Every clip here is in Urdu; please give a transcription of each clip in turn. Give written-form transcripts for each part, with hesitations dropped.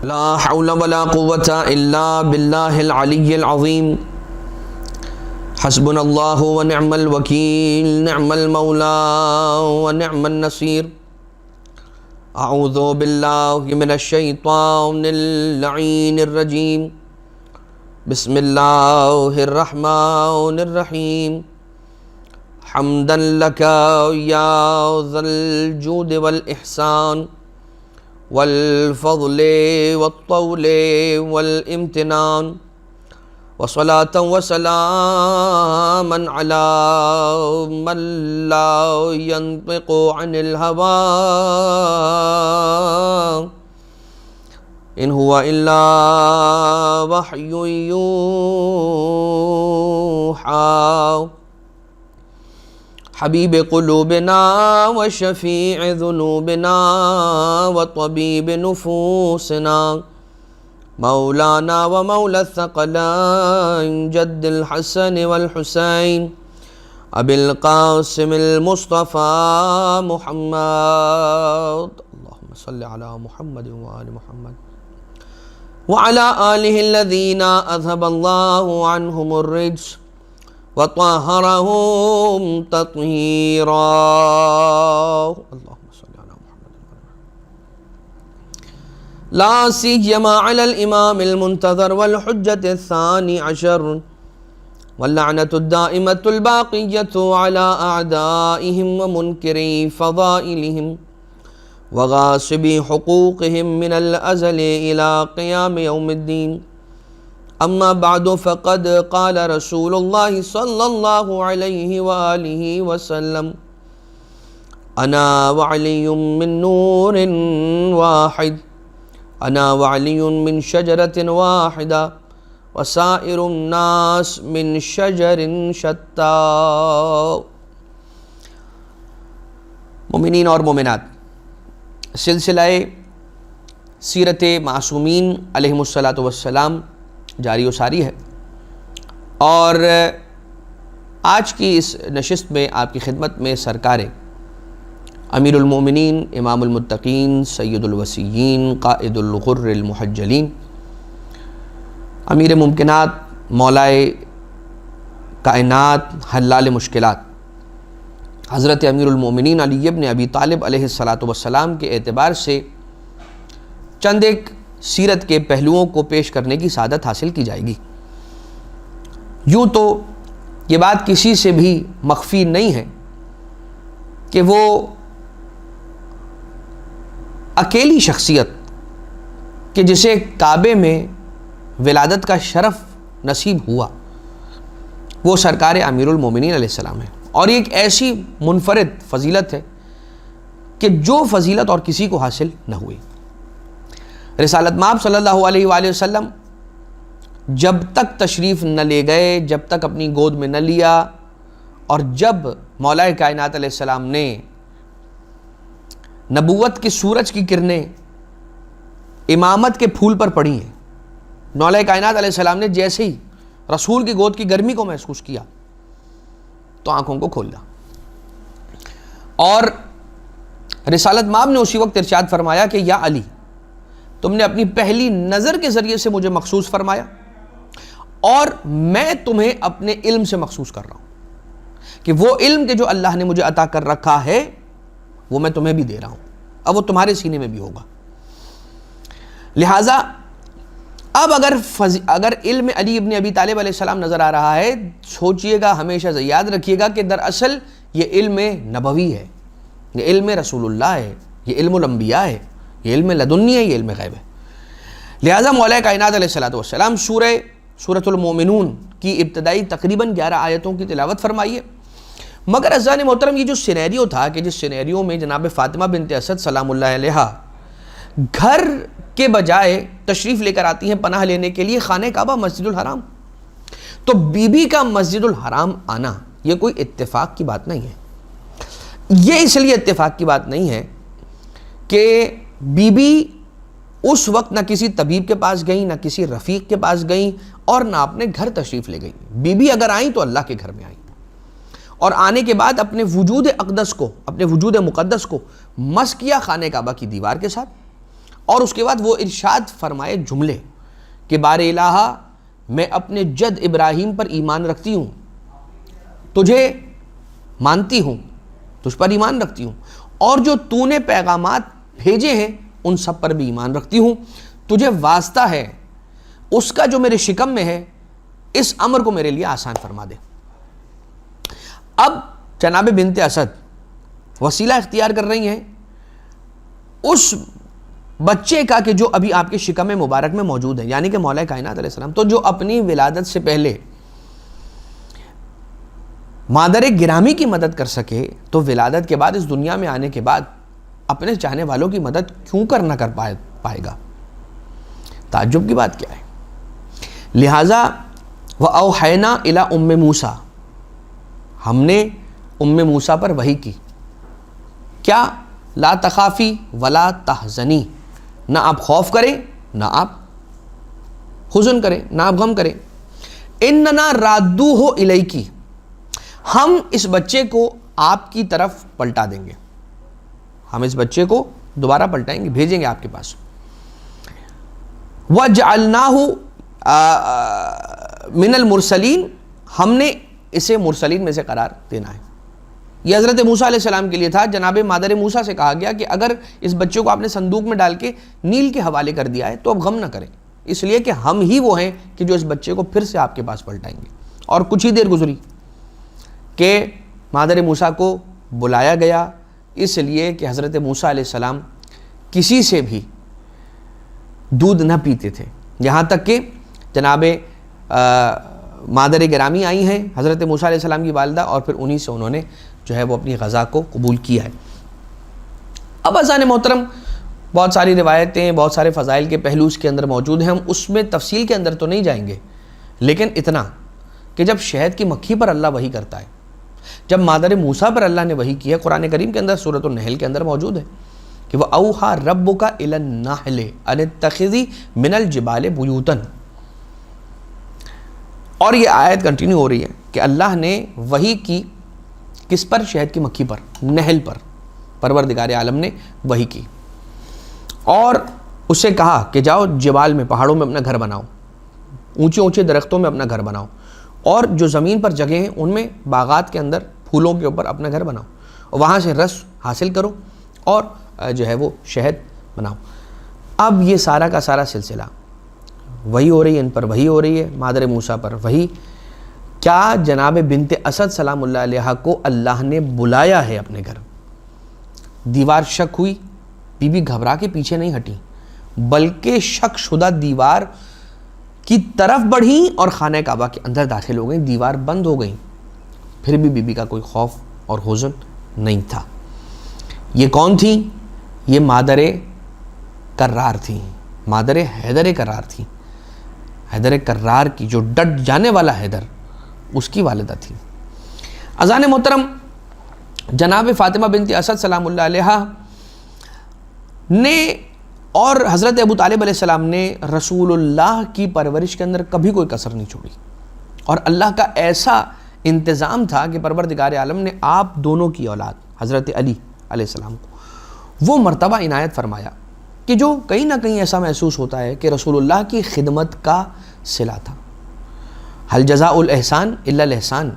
لا حول ولا قوة إلا بالله العلي العظيم حسبنا الله ونعم الوكيل نعم المولى ونعم النصير أعوذ بالله من الشيطان اللعين الرجيم بسم الله الرحمن الرحيم حمدا لك يا ذا الجود والإحسان والفضل والطول والامتنان وصلاة وسلاما على من لا ينطق عن الهوى إن هو إلا وحي يوحى حبیب قلوبنا وشفیع ذنوبنا وطبیب نفوسنا مولانا ومولا الثقلین جد الحسن والحسین ابی القاسم المصطفى محمد اللهم صل على محمد وآل محمد وعلى آلہ الذین اذهب اللہ عنہم الرجس وطهرهم تطهيرا اللهم صل على محمد لا سيما على الإمام المنتظر والحجة الثاني عشر واللعنة الدائمة الباقية على أعدائهم ومنكري فضائلهم وغاصبي حقوقهم من الأزل إلى قيام يوم الدين اما بعد فقد قال رسول اللہ صلی اللہ علیہ وآلہ وسلم انا وعلی من نور واحد انا وعلی من شجرۃ واحدہ وسائر الناس من شجر شتیٰ۔ مومنین اور مومنات، سلسلہ سیرت معصومین علیہم الصلاۃ والسلام جاری و ساری ہے، اور آج کی اس نشست میں آپ کی خدمت میں سرکار امیر المومنین امام المتقین سید الوصیین قائد الغر المحجلین امیر ممکنات مولائے کائنات حلال مشکلات حضرت امیر المومنین علی ابن ابی طالب علیہ الصلاۃ والسلام کے اعتبار سے چند ایک سیرت کے پہلوؤں کو پیش کرنے کی سعادت حاصل کی جائے گی۔ یوں تو یہ بات کسی سے بھی مخفی نہیں ہے کہ وہ اکیلی شخصیت کہ جسے کعبے میں ولادت کا شرف نصیب ہوا وہ سرکار امیر المومنین علیہ السلام ہے، اور یہ ایک ایسی منفرد فضیلت ہے کہ جو فضیلت اور کسی کو حاصل نہ ہوئی۔ رسالت مآب صلی اللہ علیہ وآلہ وسلم جب تک تشریف نہ لے گئے، جب تک اپنی گود میں نہ لیا، اور جب مولا کائنات علیہ السلام نے نبوت کی سورج کی کرنیں امامت کے پھول پر پڑی ہیں، مولا کائنات علیہ السلام نے جیسے ہی رسول کی گود کی گرمی کو محسوس کیا تو آنکھوں کو کھولا، اور رسالت مآب نے اسی وقت ارشاد فرمایا کہ یا علی، تم نے اپنی پہلی نظر کے ذریعے سے مجھے مخصوص فرمایا، اور میں تمہیں اپنے علم سے مخصوص کر رہا ہوں کہ وہ علم کہ جو اللہ نے مجھے عطا کر رکھا ہے وہ میں تمہیں بھی دے رہا ہوں، اب وہ تمہارے سینے میں بھی ہوگا۔ لہٰذا اب اگر علم علی ابن ابی طالب علیہ السلام نظر آ رہا ہے، سوچئے گا، ہمیشہ سے یاد رکھیے گا کہ دراصل یہ علم نبوی ہے، یہ علم رسول اللہ ہے، یہ علم الانبیاء ہے، یہ علم لدنی ہے، یہ علم غیب ہے۔ لہٰذا مولا کائنات علیہ السلام سورۃ المومنون کی ابتدائی تقریباً 11 آیتوں کی تلاوت فرمائیے، مگر عزیزان محترم یہ جو سینیریو تھا کہ جس سینیریو میں جناب فاطمہ بنت اسد سلام اللہ علیہا گھر کے بجائے تشریف لے کر آتی ہیں پناہ لینے کے لیے خانہ کعبہ مسجد الحرام، تو بی بی کا مسجد الحرام آنا یہ کوئی اتفاق کی بات نہیں ہے۔ یہ اس لیے اتفاق کی بات نہیں ہے کہ بی بی اس وقت نہ کسی طبیب کے پاس گئیں، نہ کسی رفیق کے پاس گئیں، اور نہ اپنے گھر تشریف لے گئیں۔ بی بی اگر آئیں تو اللہ کے گھر میں آئیں، اور آنے کے بعد اپنے وجود اقدس کو، اپنے وجود مقدس کو مس کیا خانہ کعبہ کی دیوار کے ساتھ، اور اس کے بعد وہ ارشاد فرمائے جملے کہ بار الہا میں اپنے جد ابراہیم پر ایمان رکھتی ہوں، تجھے مانتی ہوں، تجھ پر ایمان رکھتی ہوں، اور جو تو نے پیغامات بھیجے ہیں ان سب پر بھی ایمان رکھتی ہوں، تجھے واسطہ ہے اس کا جو میرے شکم میں ہے، اس امر کو میرے لیے آسان فرما دے۔ اب جناب بنت اسد وسیلہ اختیار کر رہی ہیں اس بچے کا کہ جو ابھی آپ کے شکم مبارک میں موجود ہے، یعنی کہ مولا کائنات علیہ السلام، تو جو اپنی ولادت سے پہلے مادر گرامی کی مدد کر سکے تو ولادت کے بعد اس دنیا میں آنے کے بعد اپنے چاہنے والوں کی مدد کیوں نہ کر پائے گا؟ تعجب کی بات کیا ہے؟ لہٰذا وَأَوْحَيْنَا إِلَىٰ أُمِّ مُوسَىٰ، ہم نے موسیٰ پر وحی کی، کیا؟ لا تخافی ولا تحزنی، نہ آپ خوف کریں نہ آپ حزن کریں، نہ آپ غم کریں، اننا رادوہ الیکی، ہم اس بچے کو آپ کی طرف پلٹا دیں گے، ہم اس بچے کو دوبارہ پلٹائیں گے، بھیجیں گے آپ کے پاس۔ وَجَعَلْنَاهُ من المرسلین، ہم نے اسے مرسلین میں سے قرار دینا ہے۔ یہ حضرت موسیٰ علیہ السلام کے لیے تھا۔ جناب مادر موسیٰ سے کہا گیا کہ اگر اس بچے کو آپ نے صندوق میں ڈال کے نیل کے حوالے کر دیا ہے تو اب غم نہ کریں، اس لیے کہ ہم ہی وہ ہیں کہ جو اس بچے کو پھر سے آپ کے پاس پلٹائیں گے۔ اور کچھ ہی دیر گزری کہ مادر موسیٰ کو بلایا گیا، اس لیے کہ حضرت موسیٰ علیہ السلام کسی سے بھی دودھ نہ پیتے تھے، یہاں تک کہ جناب مادر گرامی آئی ہیں حضرت موسیٰ علیہ السلام کی والدہ، اور پھر انہی سے انہوں نے جو ہے وہ اپنی غذا کو قبول کیا ہے۔ اب عزیزان محترم، بہت ساری روایتیں، بہت سارے فضائل کے پہلو اس کے اندر موجود ہیں، ہم اس میں تفصیل کے اندر تو نہیں جائیں گے، لیکن اتنا کہ جب شہد کی مکھی پر اللہ وحی کرتا ہے، جب مادر موسیٰ پر اللہ نے وحی کی ہے، قرآن کریم کے اندر سورۃ النحل کے اندر موجود ہے کہ وَأَوْحَىٰ رَبُّكَ إِلَى النَّحْلِ أَنِ اتَّخِذِي مِنَ الْجِبَالِ بُيُوتًا، اور یہ آیت کنٹینیو ہو رہی ہے کہ اللہ نے وحی کی کس پر؟ شہد کی مکھی پر، نحل پر، پروردگار عالم نے وحی کی اور اس سے کہا کہ جاؤ جبال میں، پہاڑوں میں اپنا گھر بناؤ، اونچے اونچے درختوں میں اپنا گھر بناؤ، اور جو زمین پر جگہیں ہیں ان میں باغات کے اندر پھولوں کے اوپر اپنا گھر بناؤ، اور وہاں سے رس حاصل کرو اور جو ہے وہ شہد بناؤ۔ اب یہ سارا کا سارا سلسلہ وہی ہو رہی ہے، ان پر وہی ہو رہی ہے، مادر موسیٰ پر وہی۔ کیا جناب بنت اسد سلام اللہ علیہ کو اللہ نے بلایا ہے اپنے گھر؟ دیوار شک ہوئی، بی بی گھبرا کے پیچھے نہیں ہٹی، بلکہ شک شدہ دیوار کی طرف بڑھیں اور خانہ کعبہ کے اندر داخل ہو گئیں، دیوار بند ہو گئیں، پھر بھی بی بی کا کوئی خوف اور حزن نہیں تھا۔ یہ کون تھی؟ یہ مادر کرار تھی، مادر حیدر کرار تھی، حیدر کرار کی جو ڈٹ جانے والا حیدر، اس کی والدہ تھی۔ اذان محترم، جناب فاطمہ بنت اسد سلام اللہ علیہ نے اور حضرت ابو طالب علیہ السلام نے رسول اللہ کی پرورش کے اندر کبھی کوئی کسر نہیں چھوڑی، اور اللہ کا ایسا انتظام تھا کہ پروردگار عالم نے آپ دونوں کی اولاد حضرت علی علیہ السلام کو وہ مرتبہ عنایت فرمایا کہ جو کہیں نہ کہیں ایسا محسوس ہوتا ہے کہ رسول اللہ کی خدمت کا صلہ تھا۔ حل جزاء الاحسان الا الاحسان،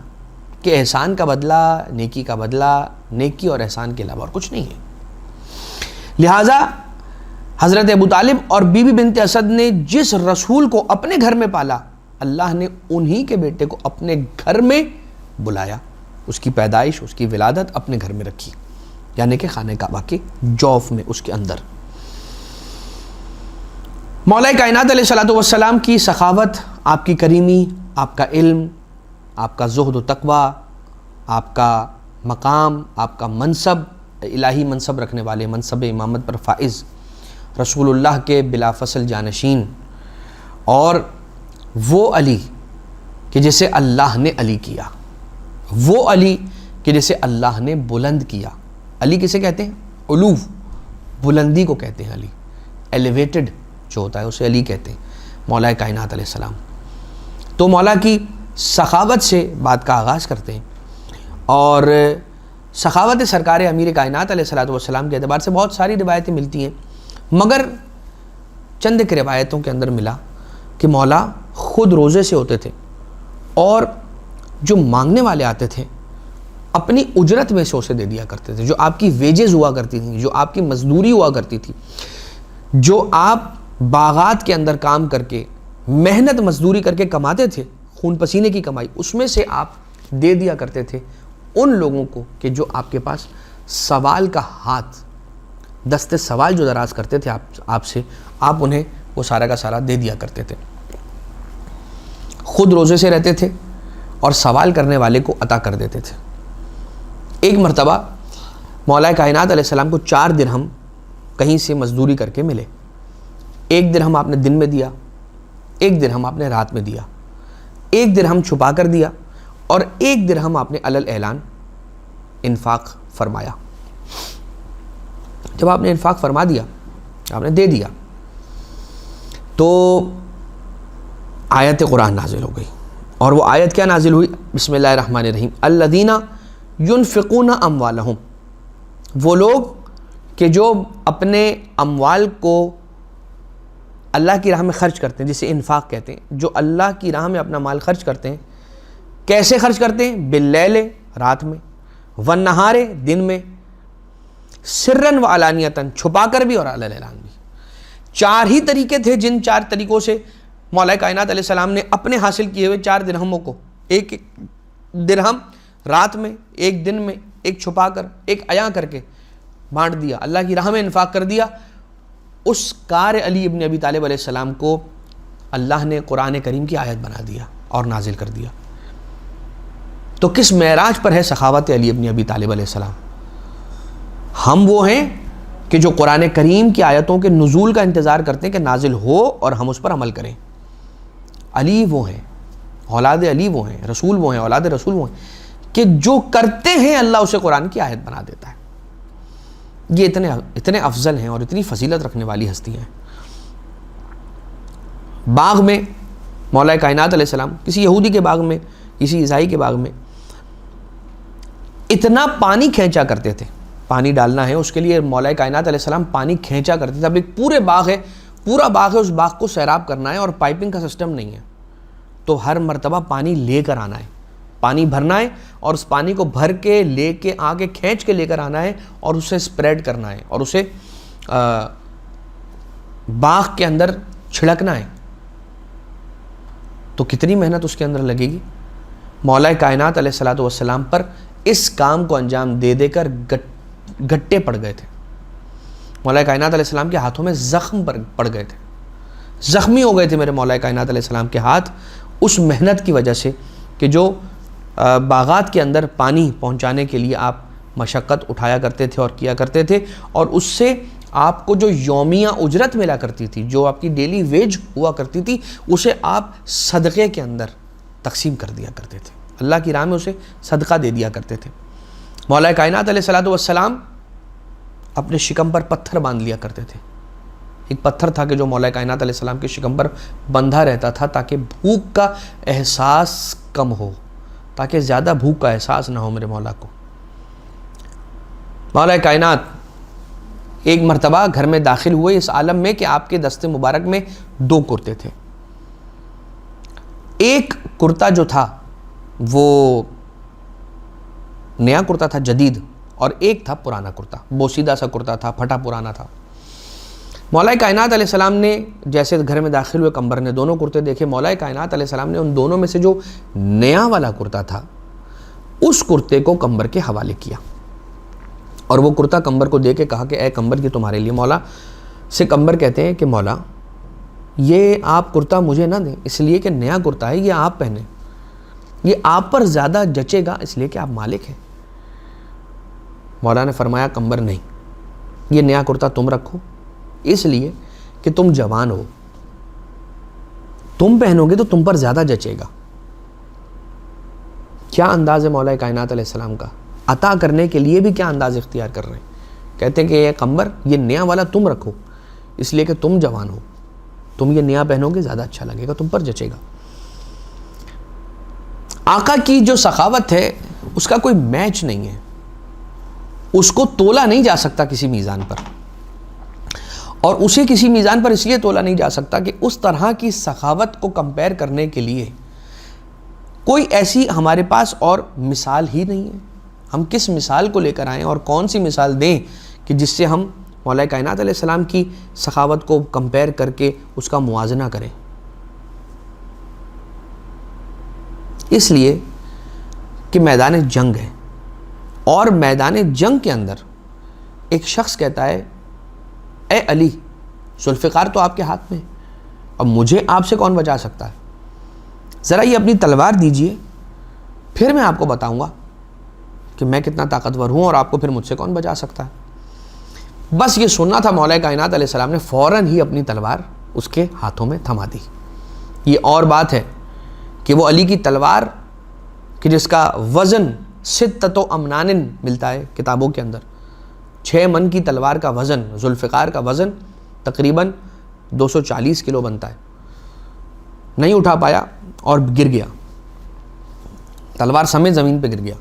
کہ احسان کا بدلہ، نیکی کا بدلہ، نیکی اور احسان کے علاوہ اور کچھ نہیں ہے۔ لہٰذا حضرت ابو طالب اور بی بی بنت اسد نے جس رسول کو اپنے گھر میں پالا، اللہ نے انہی کے بیٹے کو اپنے گھر میں بلایا، اس کی پیدائش، اس کی ولادت اپنے گھر میں رکھی، یعنی کہ خانہ کعبہ کے جوف میں، اس کے اندر۔ مولا کائنات علیہ الصلوۃ والسلام کی سخاوت، آپ کی کریمی، آپ کا علم، آپ کا زہد و تقوی، آپ کا مقام، آپ کا منصب، الہی منصب رکھنے والے، منصب امامت پر فائز رسول اللہ کے بلا فصل جانشین، اور وہ علی کہ جسے اللہ نے علی کیا، وہ علی کہ جسے اللہ نے بلند کیا۔ علی کسے کہتے ہیں؟ علو، بلندی کو کہتے ہیں علی، ایلیویٹڈ جو ہوتا ہے اسے علی کہتے ہیں، مولا کائنات علیہ السلام۔ تو مولا کی سخاوت سے بات کا آغاز کرتے ہیں، اور سخاوت سرکار امیر کائنات علیہ الصلوۃ والسلام کے اعتبار سے بہت ساری روایتیں ملتی ہیں، مگر چند ایک روایتوں کے اندر ملا کہ مولا خود روزے سے ہوتے تھے اور جو مانگنے والے آتے تھے اپنی اجرت میں سے اسے دے دیا کرتے تھے، جو آپ کی ویجز ہوا کرتی تھیں، جو آپ کی مزدوری ہوا کرتی تھی، جو آپ باغات کے اندر کام کر کے محنت مزدوری کر کے کماتے تھے، خون پسینے کی کمائی، اس میں سے آپ دے دیا کرتے تھے ان لوگوں کو کہ جو آپ کے پاس سوال کا ہاتھ، دست سوال جو دراز کرتے تھے آپ سے، آپ انہیں وہ سارا کا سارا دے دیا کرتے تھے۔ خود روزے سے رہتے تھے اور سوال کرنے والے کو عطا کر دیتے تھے۔ ایک مرتبہ مولا کائنات علیہ السلام کو 4 درہم کہیں سے مزدوری کر کے ملے۔ 1 درہم آپ نے دن میں دیا، 1 درہم آپ نے رات میں دیا، 1 درہم چھپا کر دیا اور 1 درہم آپ نے علل اعلان انفاق فرمایا۔ جب آپ نے انفاق فرما دیا، آپ نے دے دیا، تو آیت قرآن نازل ہو گئی، اور وہ آیت کیا نازل ہوئی؟ بسم اللہ الرحمن الرحیم، الذین ینفقون اموالہم، وہ لوگ کہ جو اپنے اموال کو اللہ کی راہ میں خرچ کرتے ہیں، جسے انفاق کہتے ہیں، جو اللہ کی راہ میں اپنا مال خرچ کرتے ہیں۔ کیسے خرچ کرتے ہیں؟ باللیل، رات میں، والنہار، دن میں، سرًا و علانیتاً، چھپا کر بھی اور علل اعلان بھی۔ 4 ہی طریقے تھے جن 4 طریقوں سے مولا کائنات علیہ السلام نے اپنے حاصل کیے ہوئے 4 درہموں کو، 1 درہم رات میں، 1 دن میں، 1 چھپا کر، 1 عیاں کر کے بانٹ دیا، اللہ کی راہ میں انفاق کر دیا۔ اس کار علی ابن ابی طالب علیہ السلام کو اللہ نے قرآن کریم کی آیت بنا دیا اور نازل کر دیا۔ تو کس معراج پر ہے سخاوت علی ابن ابی طالب علیہ السلام؟ ہم وہ ہیں کہ جو قرآن کریم کی آیتوں کے نزول کا انتظار کرتے ہیں کہ نازل ہو اور ہم اس پر عمل کریں۔ علی وہ ہیں، اولاد علی وہ ہیں، رسول وہ ہیں، اولاد رسول وہ ہیں کہ جو کرتے ہیں اللہ اسے قرآن کی آیت بنا دیتا ہے۔ یہ اتنے افضل ہیں اور اتنی فضیلت رکھنے والی ہستیاں ہیں۔ باغ میں مولا کائنات علیہ السلام کسی یہودی کے باغ میں، کسی عیسائی کے باغ میں اتنا پانی کھینچا کرتے تھے، پانی ڈالنا ہے اس کے لیے مولا کائنات علیہ السلام پانی کھینچا کرتے تھے۔ اب ایک پورے باغ ہے، پورا باغ ہے، اس باغ کو سیراب کرنا ہے اور پائپنگ کا سسٹم نہیں ہے، تو ہر مرتبہ پانی لے کر آنا ہے، پانی بھرنا ہے اور اس پانی کو بھر کے لے کے آگے کھینچ کے لے کر آنا ہے اور اسے اسپریڈ کرنا ہے اور اسے باغ کے اندر چھڑکنا ہے۔ تو کتنی محنت اس کے اندر لگے گی۔ مولا کائنات علیہ السلام پر اس کام کو انجام دے دے کر گٹے پڑ گئے تھے۔ مولا کائنات علیہ السلام کے ہاتھوں میں زخم پڑ گئے تھے، زخمی ہو گئے تھے میرے مولا کائنات علیہ السلام کے ہاتھ اس محنت کی وجہ سے کہ جو باغات کے اندر پانی پہنچانے کے لیے آپ مشقت اٹھایا کرتے تھے اور کیا کرتے تھے، اور اس سے آپ کو جو یومیہ اجرت ملا کرتی تھی، جو آپ کی ڈیلی ویج ہوا کرتی تھی، اسے آپ صدقے کے اندر تقسیم کر دیا کرتے تھے، اللہ کی راہ میں اسے صدقہ دے دیا کرتے تھے۔ مولا کائنات علیہ السلام اپنے شکم پر پتھر باندھ لیا کرتے تھے۔ ایک پتھر تھا کہ جو مولا کائنات علیہ السلام کے شکم پر بندھا رہتا تھا تاکہ بھوک کا احساس کم ہو، تاکہ زیادہ بھوک کا احساس نہ ہو میرے مولا کو۔ مولا کائنات ایک مرتبہ گھر میں داخل ہوئے اس عالم میں کہ آپ کے دست مبارک میں 2 کرتے تھے۔ ایک کرتا جو تھا وہ نیا کرتا تھا، جدید، اور ایک تھا پرانا کرتا، بوسیدہ سا کرتا تھا، پھٹا پرانا تھا۔ مولا کائنات علیہ السلام نے جیسے گھر میں داخل ہوئے قمبر نے دونوں کرتے دیکھے، مولا کائنات علیہ السلام نے ان دونوں میں سے جو نیا والا کرتا تھا اس کرتے کو قمبر کے حوالے کیا، اور وہ کرتا قمبر کو دے کے کہا کہ اے قمبر یہ تمہارے لیے۔ مولا سے قمبر کہتے ہیں کہ مولا یہ آپ کرتا مجھے نہ دیں اس لیے کہ نیا کرتا ہے، یہ آپ پہنیں، یہ آپ پر زیادہ جچے گا اس لیے کہ آپ مالک ہیں۔ مولا نے فرمایا قمبر نہیں، یہ نیا کرتا تم رکھو اس لیے کہ تم جوان ہو، تم پہنو گے تو تم پر زیادہ جچے گا۔ کیا انداز ہے مولا کائنات علیہ السلام کا، عطا کرنے کے لیے بھی کیا انداز اختیار کر رہے ہیں۔ کہتے ہیں کہ یہ قمبر یہ نیا والا تم رکھو اس لیے کہ تم جوان ہو، تم یہ نیا پہنو گے زیادہ اچھا لگے گا، تم پر جچے گا۔ آقا کی جو سخاوت ہے اس کا کوئی میچ نہیں ہے، اس کو تولا نہیں جا سکتا کسی میزان پر۔ اور اسے کسی میزان پر اس لیے تولا نہیں جا سکتا کہ اس طرح کی سخاوت کو کمپیئر کرنے کے لیے کوئی ایسی ہمارے پاس اور مثال ہی نہیں ہے. ہم کس مثال کو لے کر آئیں اور کون سی مثال دیں کہ جس سے ہم مولا کائنات علیہ السلام کی سخاوت کو کمپیئر کر کے اس کا موازنہ کریں. اس لیے کہ میدان جنگ ہے، اور میدان جنگ کے اندر ایک شخص کہتا ہے اے علی، ذوالفقار تو آپ کے ہاتھ میں ہے، اب مجھے آپ سے کون بچا سکتا ہے؟ ذرا یہ اپنی تلوار دیجئے، پھر میں آپ کو بتاؤں گا کہ میں کتنا طاقتور ہوں اور آپ کو پھر مجھ سے کون بچا سکتا ہے. بس یہ سننا تھا، مولا کائنات علیہ السلام نے فوراً ہی اپنی تلوار اس کے ہاتھوں میں تھما دی. یہ اور بات ہے کہ وہ علی کی تلوار کہ جس کا وزن ستۃ امنان ملتا ہے کتابوں کے اندر، 6 من کی تلوار کا وزن، ذوالفقار کا وزن تقریباً 240 کلو بنتا ہے، نہیں اٹھا پایا اور گر گیا، تلوار سمیت زمین پہ گر گیا.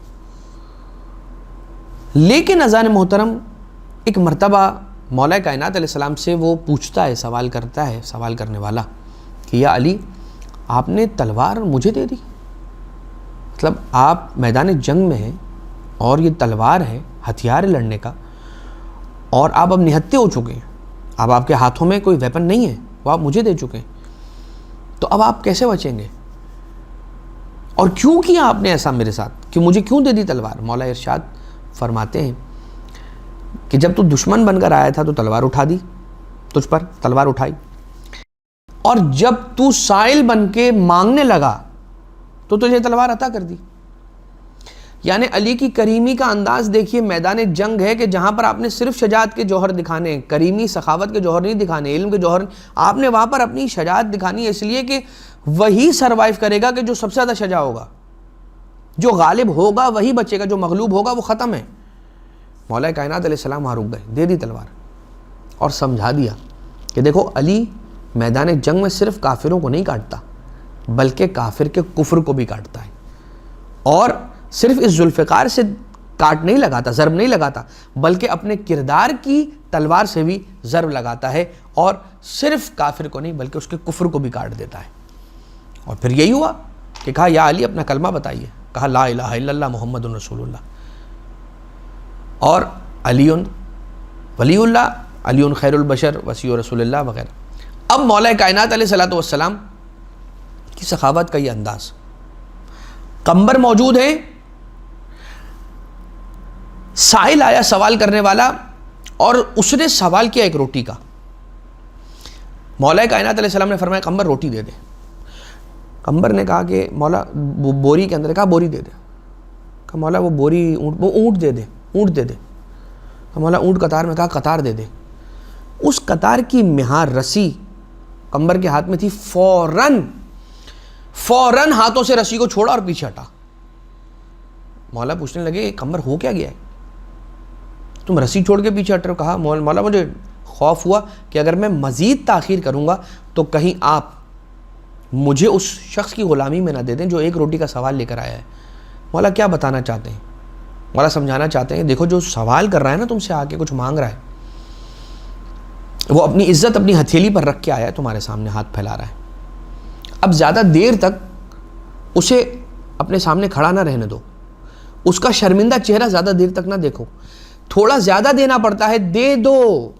لیکن اذان محترم ایک مرتبہ مولا کائنات علیہ السلام سے وہ پوچھتا ہے، سوال کرتا ہے سوال کرنے والا کہ یا علی، آپ نے تلوار مجھے دے دی؟ مطلب آپ میدان جنگ میں ہیں اور یہ تلوار ہے، ہتھیار ہے لڑنے کا، اور آپ اب نہتے ہو چکے ہیں، اب آپ کے ہاتھوں میں کوئی ویپن نہیں ہے، وہ آپ مجھے دے چکے ہیں، تو اب آپ کیسے بچیں گے؟ اور کیوں کیا آپ نے ایسا میرے ساتھ، کہ مجھے کیوں دے دی تلوار؟ مولا ارشاد فرماتے ہیں کہ جب تو دشمن بن کر آیا تھا تو تلوار اٹھا دی، تجھ پر تلوار اٹھائی، اور جب تو سائل بن کے مانگنے لگا تو تجھے تلوار عطا کر دی. یعنی علی کی کریمی کا انداز دیکھیے، میدان جنگ ہے کہ جہاں پر آپ نے صرف شجاعت کے جوہر دکھانے ہیں، کریمی سخاوت کے جوہر نہیں دکھانے، علم کے جوہر، آپ نے وہاں پر اپنی شجاعت دکھانی ہے، اس لیے کہ وہی سروائیو کرے گا کہ جو سب سے زیادہ شجاع ہوگا، جو غالب ہوگا وہی بچے گا، جو مغلوب ہوگا وہ ختم ہے. مولا کائنات علیہ السلام وہاں رک گئے، دے دی تلوار اور سمجھا دیا کہ دیکھو علی میدان جنگ میں صرف کافروں کو نہیں کاٹتا بلکہ کافر کے کفر کو بھی کاٹتا ہے، اور صرف اس ذوالفقار سے کاٹ نہیں لگاتا، ضرب نہیں لگاتا، بلکہ اپنے کردار کی تلوار سے بھی ضرب لگاتا ہے، اور صرف کافر کو نہیں بلکہ اس کے کفر کو بھی کاٹ دیتا ہے. اور پھر یہی ہوا کہ کہا یا علی اپنا کلمہ بتائیے، کہا لا الہ الا اللہ محمد رسول اللہ. اور علی ولی اللہ، علی خیر البشر وسیع رسول اللہ وغیرہ. اب مولا کائنات علیہ الصلوۃ والسلام کی سخاوت کا یہ انداز، قمبر موجود ہے، سائل آیا سوال کرنے والا، اور اس نے سوال کیا ایک روٹی کا. مولا کائنات علیہ السلام نے فرمایا قمبر روٹی دے دے. قمبر نے کہا کہ مولا، بوری کے اندر، کہا بوری دے دے. کہا مولا وہ بوری اونٹ دے دے، اونٹ دے دے. مولا اونٹ قطار میں، کہا قطار دے دے. اس قطار کی مہار رسی قمبر کے ہاتھ میں تھی، فوراً ہاتھوں سے رسی کو چھوڑا اور پیچھے ہٹا. مولا پوچھنے لگے قمبر ہو کیا گیا ہے، تم رسی چھوڑ کے پیچھے ہٹ رہے ہو؟ کہا مولا مجھے خوف ہوا کہ اگر میں مزید تاخیر کروں گا تو کہیں آپ مجھے اس شخص کی غلامی میں نہ دے دیں جو ایک روٹی کا سوال لے کر آیا ہے. مولا کیا بتانا چاہتے ہیں؟ مولا سمجھانا چاہتے ہیں دیکھو جو سوال کر رہا ہے نا تم سے، آ کے کچھ مانگ رہا ہے، وہ اپنی عزت اپنی ہتھیلی پر رکھ کے آیا ہے، تمہارے سامنے ہاتھ پھیلا رہا ہے. اب زیادہ دیر تک اسے اپنے سامنے کھڑا نہ رہنے دو، اس کا شرمندہ چہرہ زیادہ دیر تک نہ دیکھو. تھوڑا زیادہ دینا پڑتا ہے، دے دو،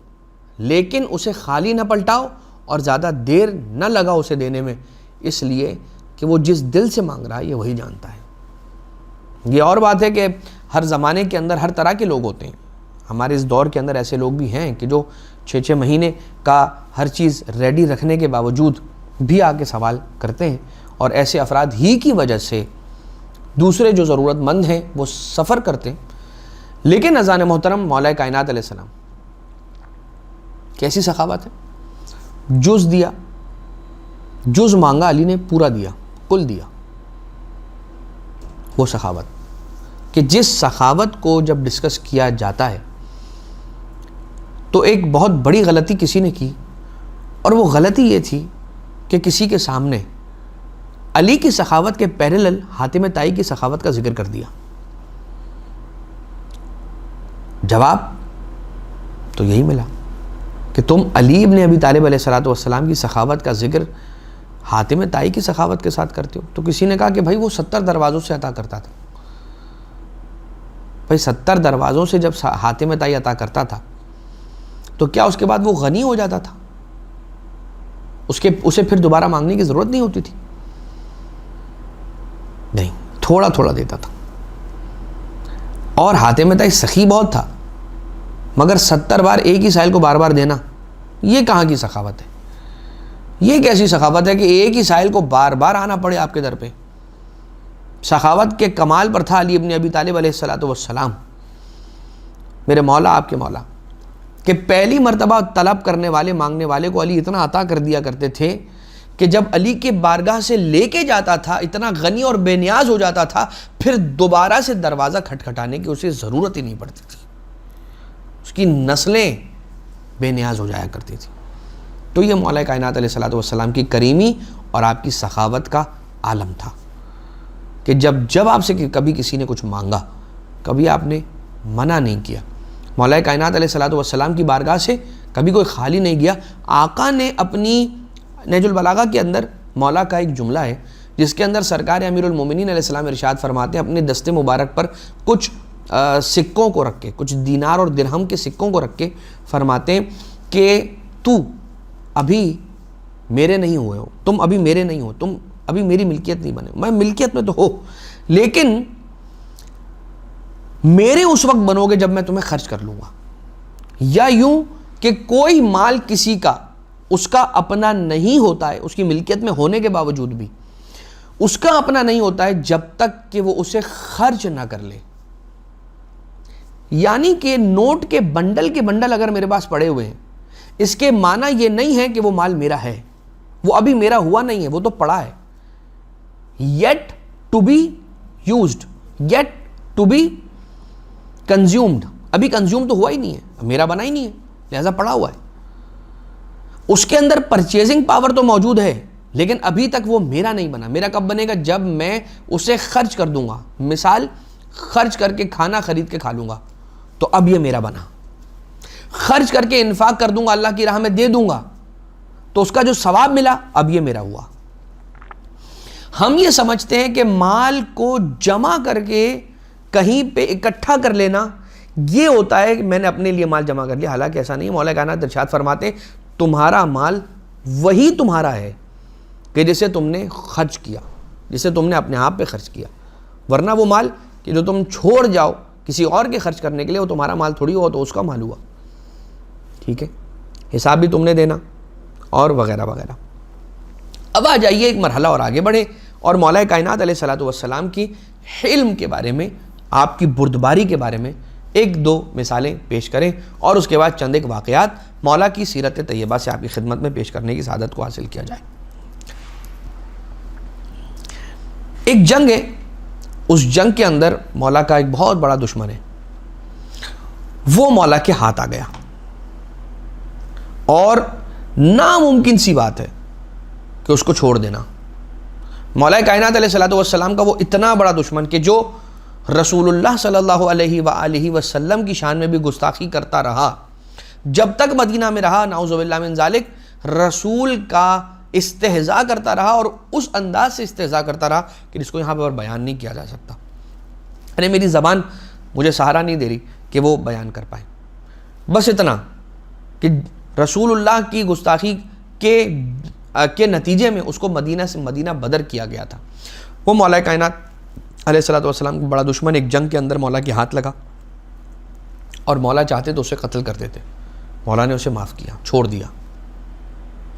لیکن اسے خالی نہ پلٹاؤ اور زیادہ دیر نہ لگا اسے دینے میں، اس لیے کہ وہ جس دل سے مانگ رہا ہے یہ وہی جانتا ہے. یہ اور بات ہے کہ ہر زمانے کے اندر ہر طرح کے لوگ ہوتے ہیں. ہمارے اس دور کے اندر ایسے لوگ بھی ہیں کہ جو 6 مہینے کا ہر چیز ریڈی رکھنے کے باوجود بھی آ کے سوال کرتے ہیں، اور ایسے افراد ہی کی وجہ سے دوسرے جو ضرورت مند ہیں وہ سفر کرتے ہیں. لیکن اذان محترم مولا کائنات علیہ السلام کیسی سخاوت ہے، جز دیا، جز مانگا علی نے پورا دیا، کل دیا. وہ سخاوت کہ جس سخاوت کو جب ڈسکس کیا جاتا ہے تو ایک بہت بڑی غلطی کسی نے کی، اور وہ غلطی یہ تھی کہ کسی کے سامنے علی کی سخاوت کے پیرلل حاتم طائی کی سخاوت کا ذکر کر دیا. جواب تو یہی ملا کہ کہ تم علی ابن ابی طالب علیہ السلام کی سخاوت کا ذکر حاتم طائی کی سخاوت کے ساتھ کرتے ہو. تو کسی نے کہا کہ بھائی وہ 70 دروازوں سے عطا کرتا تھا. بھائی 70 دروازوں سے جب حاتم طائی عطا کرتا تھا تو کیا اس کے بعد وہ غنی ہو جاتا تھا؟ اسے پھر دوبارہ مانگنے کی ضرورت نہیں ہوتی تھی؟ نہیں، تھوڑا تھوڑا دیتا تھا. اور حاتم طائی سخی بہت تھا، مگر 70 بار ایک ہی سائل کو بار بار دینا، یہ کہاں کی سخاوت ہے؟ یہ کیسی سخاوت ہے کہ ایک ہی سائل کو بار بار آنا پڑے آپ کے در پہ؟ سخاوت کے کمال پر تھا علی ابن ابی طالب علیہ السلام، میرے مولا، آپ کے مولا، کہ پہلی مرتبہ طلب کرنے والے، مانگنے والے کو علی اتنا عطا کر دیا کرتے تھے کہ جب علی کے بارگاہ سے لے کے جاتا تھا اتنا غنی اور بے نیاز ہو جاتا تھا، پھر دوبارہ سے دروازہ کھٹکھٹانے کی اسے ضرورت ہی نہیں پڑتی تھی. اس کی نسلیں بے نیاز ہو جایا کرتی تھی. تو یہ مولا کائنات علیہ السلام کی کریمی اور آپ کی سخاوت کا عالم تھا کہ جب آپ سے کبھی کسی نے کچھ مانگا، کبھی آپ نے منع نہیں کیا. مولا کائنات علیہ السلام کی بارگاہ سے کبھی کوئی خالی نہیں گیا. آقا نے اپنی نہج البلاغہ کے اندر مولا کا ایک جملہ ہے جس کے اندر سرکار امیر المومنین علیہ السلام ارشاد فرماتے ہیں، اپنے دست مبارک پر کچھ سکوں کو رکھ کے، کچھ دینار اور درہم کے سکوں کو رکھ کے فرماتے ہیں کہ تو ابھی میرے نہیں ہوئے ہو، تم ابھی میرے نہیں ہو، تم ابھی میری ملکیت نہیں بنے. میں ملکیت میں تو ہو، لیکن میرے اس وقت بنو گے جب میں تمہیں خرچ کر لوں گا. یا یوں کہ کوئی مال کسی کا اس کا اپنا نہیں ہوتا ہے، اس کی ملکیت میں ہونے کے باوجود بھی اس کا اپنا نہیں ہوتا ہے جب تک کہ وہ اسے خرچ نہ کر لے. یعنی کہ نوٹ کے بنڈل اگر میرے پاس پڑے ہوئے ہیں، اس کے معنی یہ نہیں ہے کہ وہ مال میرا ہے، وہ ابھی میرا ہوا نہیں ہے، وہ تو پڑا ہے. yet to be used, yet to be consumed. ابھی کنزیوم تو ہوا ہی نہیں ہے، میرا بنا ہی نہیں ہے، لہذا پڑا ہوا ہے. اس کے اندر پرچیزنگ پاور تو موجود ہے، لیکن ابھی تک وہ میرا نہیں بنا. میرا کب بنے گا؟ جب میں اسے خرچ کر دوں گا. مثال، خرچ کر کے کھانا خرید کے کھا لوں گا تو اب یہ میرا بنا. خرچ کر کے انفاق کر دوں گا، اللہ کی راہ میں دے دوں گا تو اس کا جو ثواب ملا، اب یہ میرا ہوا. ہم یہ سمجھتے ہیں کہ مال کو جمع کر کے کہیں پہ اکٹھا کر لینا یہ ہوتا ہے کہ میں نے اپنے لیے مال جمع کر لیا. حالانکہ ایسا نہیں. مولا کائنات ارشاد فرماتے ہیں تمہارا مال وہی تمہارا ہے کہ جسے تم نے خرچ کیا، جسے تم نے اپنے آپ پہ خرچ کیا. ورنہ وہ مال کہ جو تم چھوڑ جاؤ کسی اور کے خرچ کرنے کے لیے، وہ تمہارا مال تھوڑی ہوا، تو اس کا مال ہوا. ٹھیک ہے، حساب بھی تم نے دینا اور وغیرہ وغیرہ. اب آ جائیے ایک مرحلہ اور آگے بڑھے اور مولا کائنات علیہ السلام کی علم کے بارے میں، آپ کی بردباری کے بارے میں ایک دو مثالیں پیش کریں اور اس کے بعد چند ایک واقعات مولا کی سیرت طیبہ سے آپ کی خدمت میں پیش کرنے کی سعادت کو حاصل کیا جائے. ایک جنگ ہے، اس جنگ کے اندر مولا کا ایک بہت بڑا دشمن ہے، وہ مولا کے ہاتھ آ گیا اور ناممکن سی بات ہے کہ اس کو چھوڑ دینا. مولا کائنات علیہ السلام کا وہ اتنا بڑا دشمن کہ جو رسول اللہ صلی اللہ علیہ وآلہ وسلم کی شان میں بھی گستاخی کرتا رہا، جب تک مدینہ میں رہا، نعوذ باللہ من ذالک، رسول کا استہزاء کرتا رہا اور اس انداز سے استہزاء کرتا رہا کہ جس کو یہاں پر بیان نہیں کیا جا سکتا. یعنی میری زبان مجھے سہارا نہیں دے رہی کہ وہ بیان کر پائے. بس اتنا کہ رسول اللہ کی گستاخی کے نتیجے میں اس کو مدینہ سے مدینہ بدر کیا گیا تھا. وہ مولا کائنات علیہ السلام کو بڑا دشمن ایک جنگ کے اندر مولا کے ہاتھ لگا اور مولا چاہتے تو اسے قتل کر دیتے. مولا نے اسے معاف کیا، چھوڑ دیا.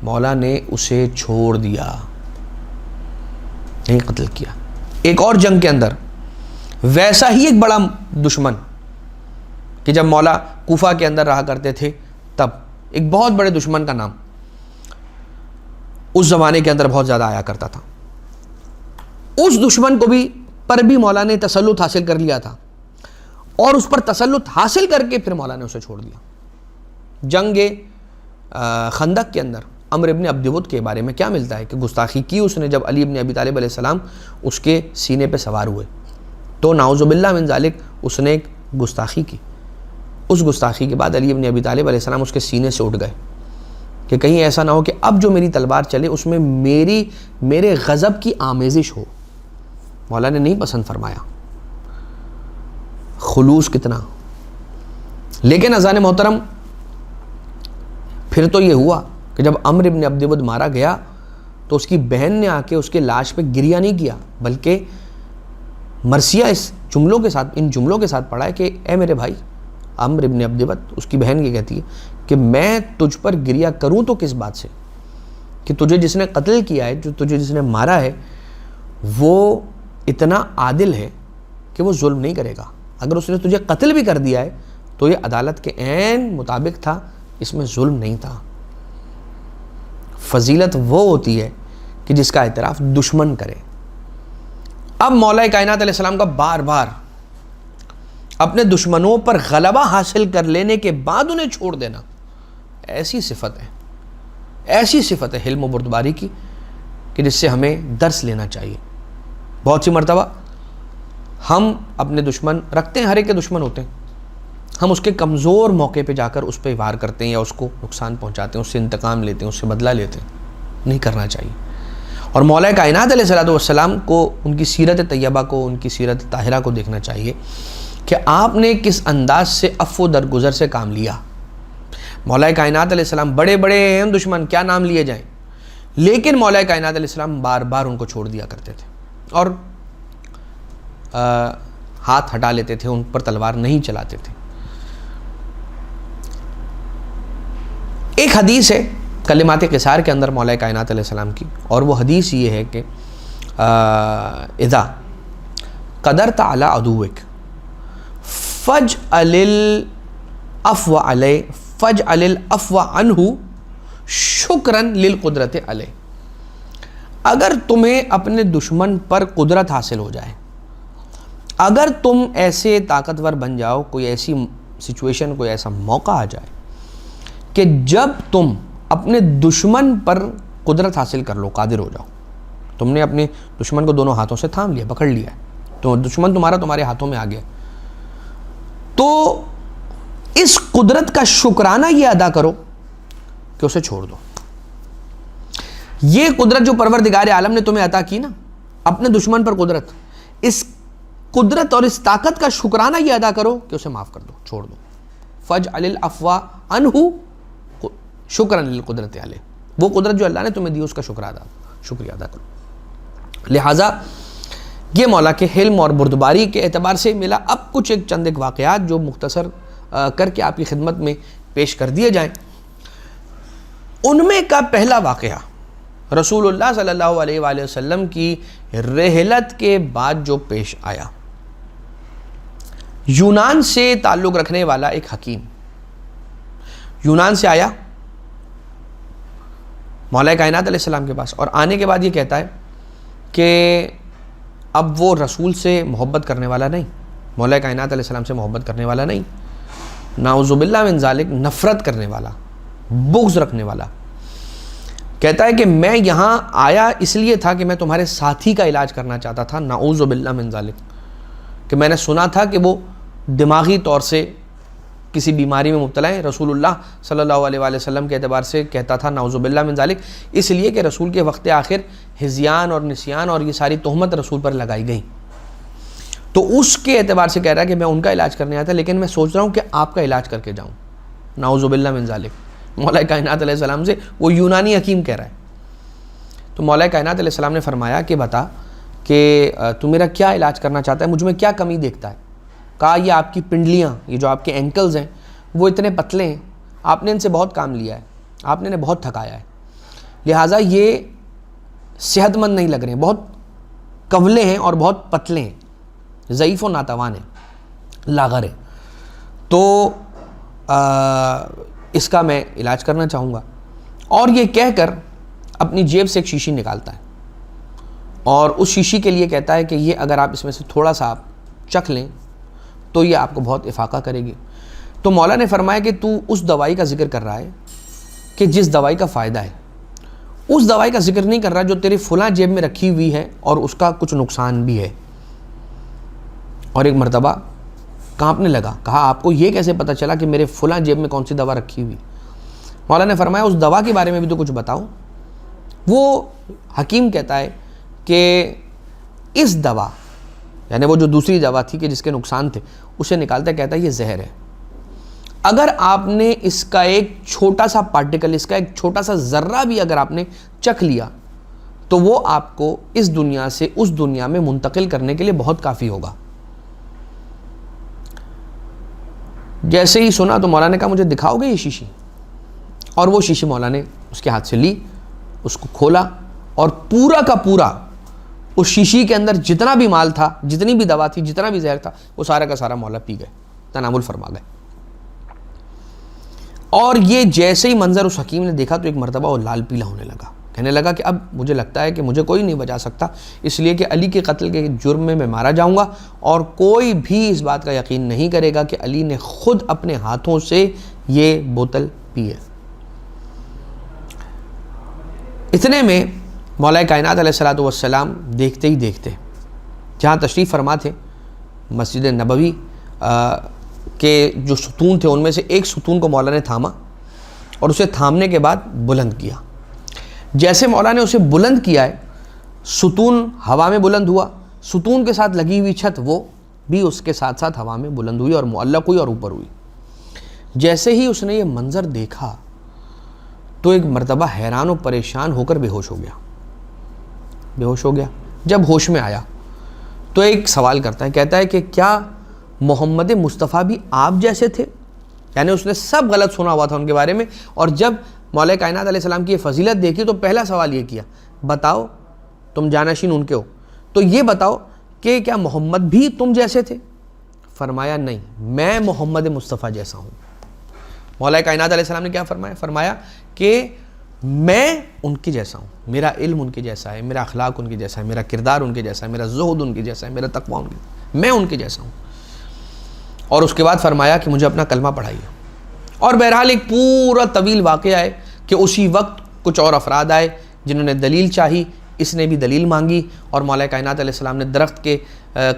مولا نے اسے چھوڑ دیا، نہیں قتل کیا. ایک اور جنگ کے اندر ویسا ہی ایک بڑا دشمن کہ جب مولا کوفہ کے اندر رہا کرتے تھے تب ایک بہت بڑے دشمن کا نام اس زمانے کے اندر بہت زیادہ آیا کرتا تھا. اس دشمن کو بھی پر بھی مولا نے تسلط حاصل کر لیا تھا اور اس پر تسلط حاصل کر کے پھر مولا نے اسے چھوڑ دیا. جنگ خندق کے اندر عمر ابن عبد ود کے بارے میں کیا ملتا ہے کہ گستاخی کی اس نے جب علی ابن ابی طالب علیہ السلام اس کے سینے پہ سوار ہوئے تو نعوذ باللہ من ذالک اس نے ایک گستاخی کی. اس گستاخی کے بعد علی ابن ابی طالب علیہ السلام اس کے سینے سے اٹھ گئے کہ کہیں ایسا نہ ہو کہ اب جو میری تلوار چلے اس میں میرے غضب کی آمیزش ہو. مولا نے نہیں پسند فرمایا. خلوص کتنا. لیکن اذان محترم پھر تو یہ ہوا کہ جب عمرو ابن عبد ود مارا گیا تو اس کی بہن نے آ کے اس کے لاش پہ گریہ نہیں کیا، بلکہ مرثیہ ان جملوں کے ساتھ پڑھا ہے کہ اے میرے بھائی عمرو ابن عبد ود، اس کی بہن یہ کہتی ہے کہ میں تجھ پر گریہ کروں تو کس بات سے کہ تجھے جس نے قتل کیا ہے، تجھے جس نے مارا ہے، وہ اتنا عادل ہے کہ وہ ظلم نہیں کرے گا. اگر اس نے تجھے قتل بھی کر دیا ہے تو یہ عدالت کے عین مطابق تھا، اس میں ظلم نہیں تھا. فضیلت وہ ہوتی ہے کہ جس کا اعتراف دشمن کرے. اب مولا کائنات علیہ السلام کا بار بار اپنے دشمنوں پر غلبہ حاصل کر لینے کے بعد انہیں چھوڑ دینا ایسی صفت ہے حلم و بردباری کی کہ جس سے ہمیں درس لینا چاہیے. بہت سی مرتبہ ہم اپنے دشمن رکھتے ہیں، ہر ایک کے دشمن ہوتے ہیں، ہم اس کے کمزور موقع پہ جا کر اس پہ وار کرتے ہیں یا اس کو نقصان پہنچاتے ہیں، اس سے انتقام لیتے ہیں، اس سے بدلہ لیتے ہیں. نہیں کرنا چاہیے. اور مولا کائنات علیہ السلام کو، ان کی سیرت طیبہ کو، ان کی سیرت طاہرہ کو دیکھنا چاہیے کہ آپ نے کس انداز سے عفو درگزر سے کام لیا. مولا کائنات علیہ السلام بڑے بڑے اہم دشمن کیا نام لیے جائیں، لیکن مولا کائنات علیہ السلام بار بار ان کو چھوڑ دیا کرتے تھے اور ہاتھ ہٹا لیتے تھے، ان پر تلوار نہیں چلاتے تھے. ایک حدیث ہے کلمات قصار کے اندر مولا کائنات علیہ السلام کی، اور وہ حدیث یہ ہے کہ اذا قدرت علی عدوک فاجعل العفو عنہ شکرا للقدرت علیہ. اگر تمہیں اپنے دشمن پر قدرت حاصل ہو جائے، اگر تم ایسے طاقتور بن جاؤ، کوئی ایسی سچویشن، کوئی ایسا موقع آ جائے کہ جب تم اپنے دشمن پر قدرت حاصل کر لو، قادر ہو جاؤ، تم نے اپنے دشمن کو دونوں ہاتھوں سے تھام لیا، پکڑ لیا ہے، تو دشمن تمہارے ہاتھوں میں آ گیا، تو اس قدرت کا شکرانہ یہ ادا کرو کہ اسے چھوڑ دو. یہ قدرت جو پروردگار عالم نے تمہیں عطا کی نا، اپنے دشمن پر قدرت، اس قدرت اور اس طاقت کا شکرانہ یہ ادا کرو کہ اسے معاف کر دو، چھوڑ دو. فاجعل العفو عنہ شکرا للقدرت علیہ. وہ قدرت جو اللہ نے تمہیں دی اس کا شکریہ ادا کرو. لہٰذا یہ مولا کے حلم اور بردباری کے اعتبار سے ملا. اب کچھ چند واقعات جو مختصر کر کے آپ کی خدمت میں پیش کر دیے جائیں. ان میں کا پہلا واقعہ رسول اللہ صلی اللہ علیہ وآلہ وسلم کی رحلت کے بعد جو پیش آیا. یونان سے تعلق رکھنے والا ایک حکیم یونان سے آیا مولا کائنات علیہ السلام کے پاس، اور آنے کے بعد یہ کہتا ہے کہ اب وہ رسول سے محبت کرنے والا نہیں، مولا کائنات علیہ السلام سے محبت کرنے والا نہیں، نعوذ باللہ من ذالک، نفرت کرنے والا، بغض رکھنے والا. کہتا ہے کہ میں یہاں آیا اس لیے تھا کہ میں تمہارے ساتھی کا علاج کرنا چاہتا تھا، نعوذ باللہ من ذالک، کہ میں نے سنا تھا کہ وہ دماغی طور سے کسی بیماری میں مبتلا ہے. رسول اللہ صلی اللہ علیہ وآلہ وسلم کے اعتبار سے کہتا تھا نعوذ باللہ من ذالک، اس لیے کہ رسول کے وقت آخر ہذیان اور نسیان اور یہ ساری تہمت رسول پر لگائی گئیں. تو اس کے اعتبار سے کہہ رہا ہے کہ میں ان کا علاج کرنے آیا تھا، لیکن میں سوچ رہا ہوں کہ آپ کا علاج کر کے جاؤں، نعوذ باللہ من ذالک. مولا کائنات علیہ السلام سے وہ یونانی حکیم کہہ رہا ہے. تو مولا کائنات علیہ السلام نے فرمایا کہ بتا کہ تو میرا کیا علاج کرنا چاہتا ہے، مجھ میں کیا کمی دیکھتا ہے. کہا یہ آپ کی پنڈلیاں، یہ جو آپ کے اینکلز ہیں وہ اتنے پتلے ہیں، آپ نے ان سے بہت کام لیا ہے، آپ نے انہیں بہت تھکایا ہے، لہٰذا یہ صحت مند نہیں لگ رہے ہیں، بہت کولے ہیں اور بہت پتلے ہیں، ضعیف و ناتوان ہیں، لاغر ہیں. تو اس کا میں علاج کرنا چاہوں گا. اور یہ کہہ کر اپنی جیب سے ایک شیشی نکالتا ہے اور اس شیشی کے لیے کہتا ہے کہ یہ اگر آپ اس میں سے تھوڑا سا آپ چکھ لیں تو یہ آپ کو بہت افاقہ کرے گی. تو مولا نے فرمایا کہ تو اس دوائی کا ذکر کر رہا ہے کہ جس دوائی کا فائدہ ہے، اس دوائی کا ذکر نہیں کر رہا جو تیری فلاں جیب میں رکھی ہوئی ہے اور اس کا کچھ نقصان بھی ہے. اور ایک مرتبہ کانپنے لگا، کہا آپ کو یہ کیسے پتہ چلا کہ میرے فلاں جیب میں کون سی دوا رکھی ہوئی؟ مولا نے فرمایا اس دوا کے بارے میں بھی تو کچھ بتاؤ. وہ حکیم کہتا ہے کہ اس دوا یعنی وہ جو دوسری دوا تھی کہ جس کے نقصان تھے اسے نکالتا ہے, کہتا ہے یہ زہر ہے. اگر آپ نے اس کا ایک چھوٹا سا پارٹیکل, اس کا ایک چھوٹا سا ذرہ بھی اگر آپ نے چکھ لیا تو وہ آپ کو اس دنیا سے اس دنیا میں منتقل کرنے کے لیے بہت کافی ہوگا. جیسے ہی سنا تو مولا نے کہا مجھے دکھاؤ گے یہ شیشی؟ اور وہ شیشی مولا نے اس کے ہاتھ سے لی, اس کو کھولا اور پورا کا پورا اس شیشی کے اندر جتنا بھی مال تھا, جتنی بھی دوا تھی, جتنا بھی زہر تھا, وہ سارا کا سارا مولا پی گئے, تناول فرما گئے. اور یہ جیسے ہی منظر اس حکیم نے دیکھا تو ایک مرتبہ وہ لال پیلا ہونے لگا, کہنے لگا کہ اب مجھے لگتا ہے کہ مجھے کوئی نہیں بچا سکتا, اس لیے کہ علی کے قتل کے جرم میں مارا جاؤں گا, اور کوئی بھی اس بات کا یقین نہیں کرے گا کہ علی نے خود اپنے ہاتھوں سے یہ بوتل پی ہے. اتنے میں مولا کائنات علیہ الصلوۃ والسلام دیکھتے ہی دیکھتے جہاں تشریف فرما تھے مسجد نبوی کے جو ستون تھے ان میں سے ایک ستون کو مولا نے تھاما اور اسے تھامنے کے بعد بلند کیا. جیسے مولا نے اسے بلند کیا ہے, ستون ہوا میں بلند ہوا, ستون کے ساتھ لگی ہوئی چھت وہ بھی اس کے ساتھ ساتھ ہوا میں بلند ہوئی اور معلق ہوئی اور اوپر ہوئی. جیسے ہی اس نے یہ منظر دیکھا تو ایک مرتبہ حیران و پریشان ہو کر بے ہوش ہو گیا. جب ہوش میں آیا تو ایک سوال کرتا ہے, کہتا ہے کہ کیا محمد مصطفیٰ بھی آپ جیسے تھے؟ یعنی اس نے سب غلط سنا ہوا تھا ان کے بارے میں, اور جب مولا کائنات علیہ السلام کی یہ فضیلت دیکھی تو پہلا سوال یہ کیا, بتاؤ تم جانشین ان کے ہو تو یہ بتاؤ کہ کیا محمد بھی تم جیسے تھے؟ فرمایا نہیں, میں محمد مصطفیٰ جیسا ہوں. مولا کائنات علیہ السلام نے کیا فرمایا؟ فرمایا کہ میں ان کے جیسا ہوں, میرا علم ان کے جیسا ہے, میرا اخلاق ان کے جیسا ہے, میرا کردار ان کے جیسا ہے, میرا زہد ان کے جیسا ہے, میرا تقویٰ ان کے, میں ان کے جیسا ہوں. اور اس کے بعد فرمایا کہ مجھے اپنا کلمہ پڑھائیے. اور بہرحال ایک پورا طویل واقعہ ہے کہ اسی وقت کچھ اور افراد آئے جنہوں نے دلیل چاہی, اس نے بھی دلیل مانگی اور مولا کائنات علیہ السلام نے درخت کے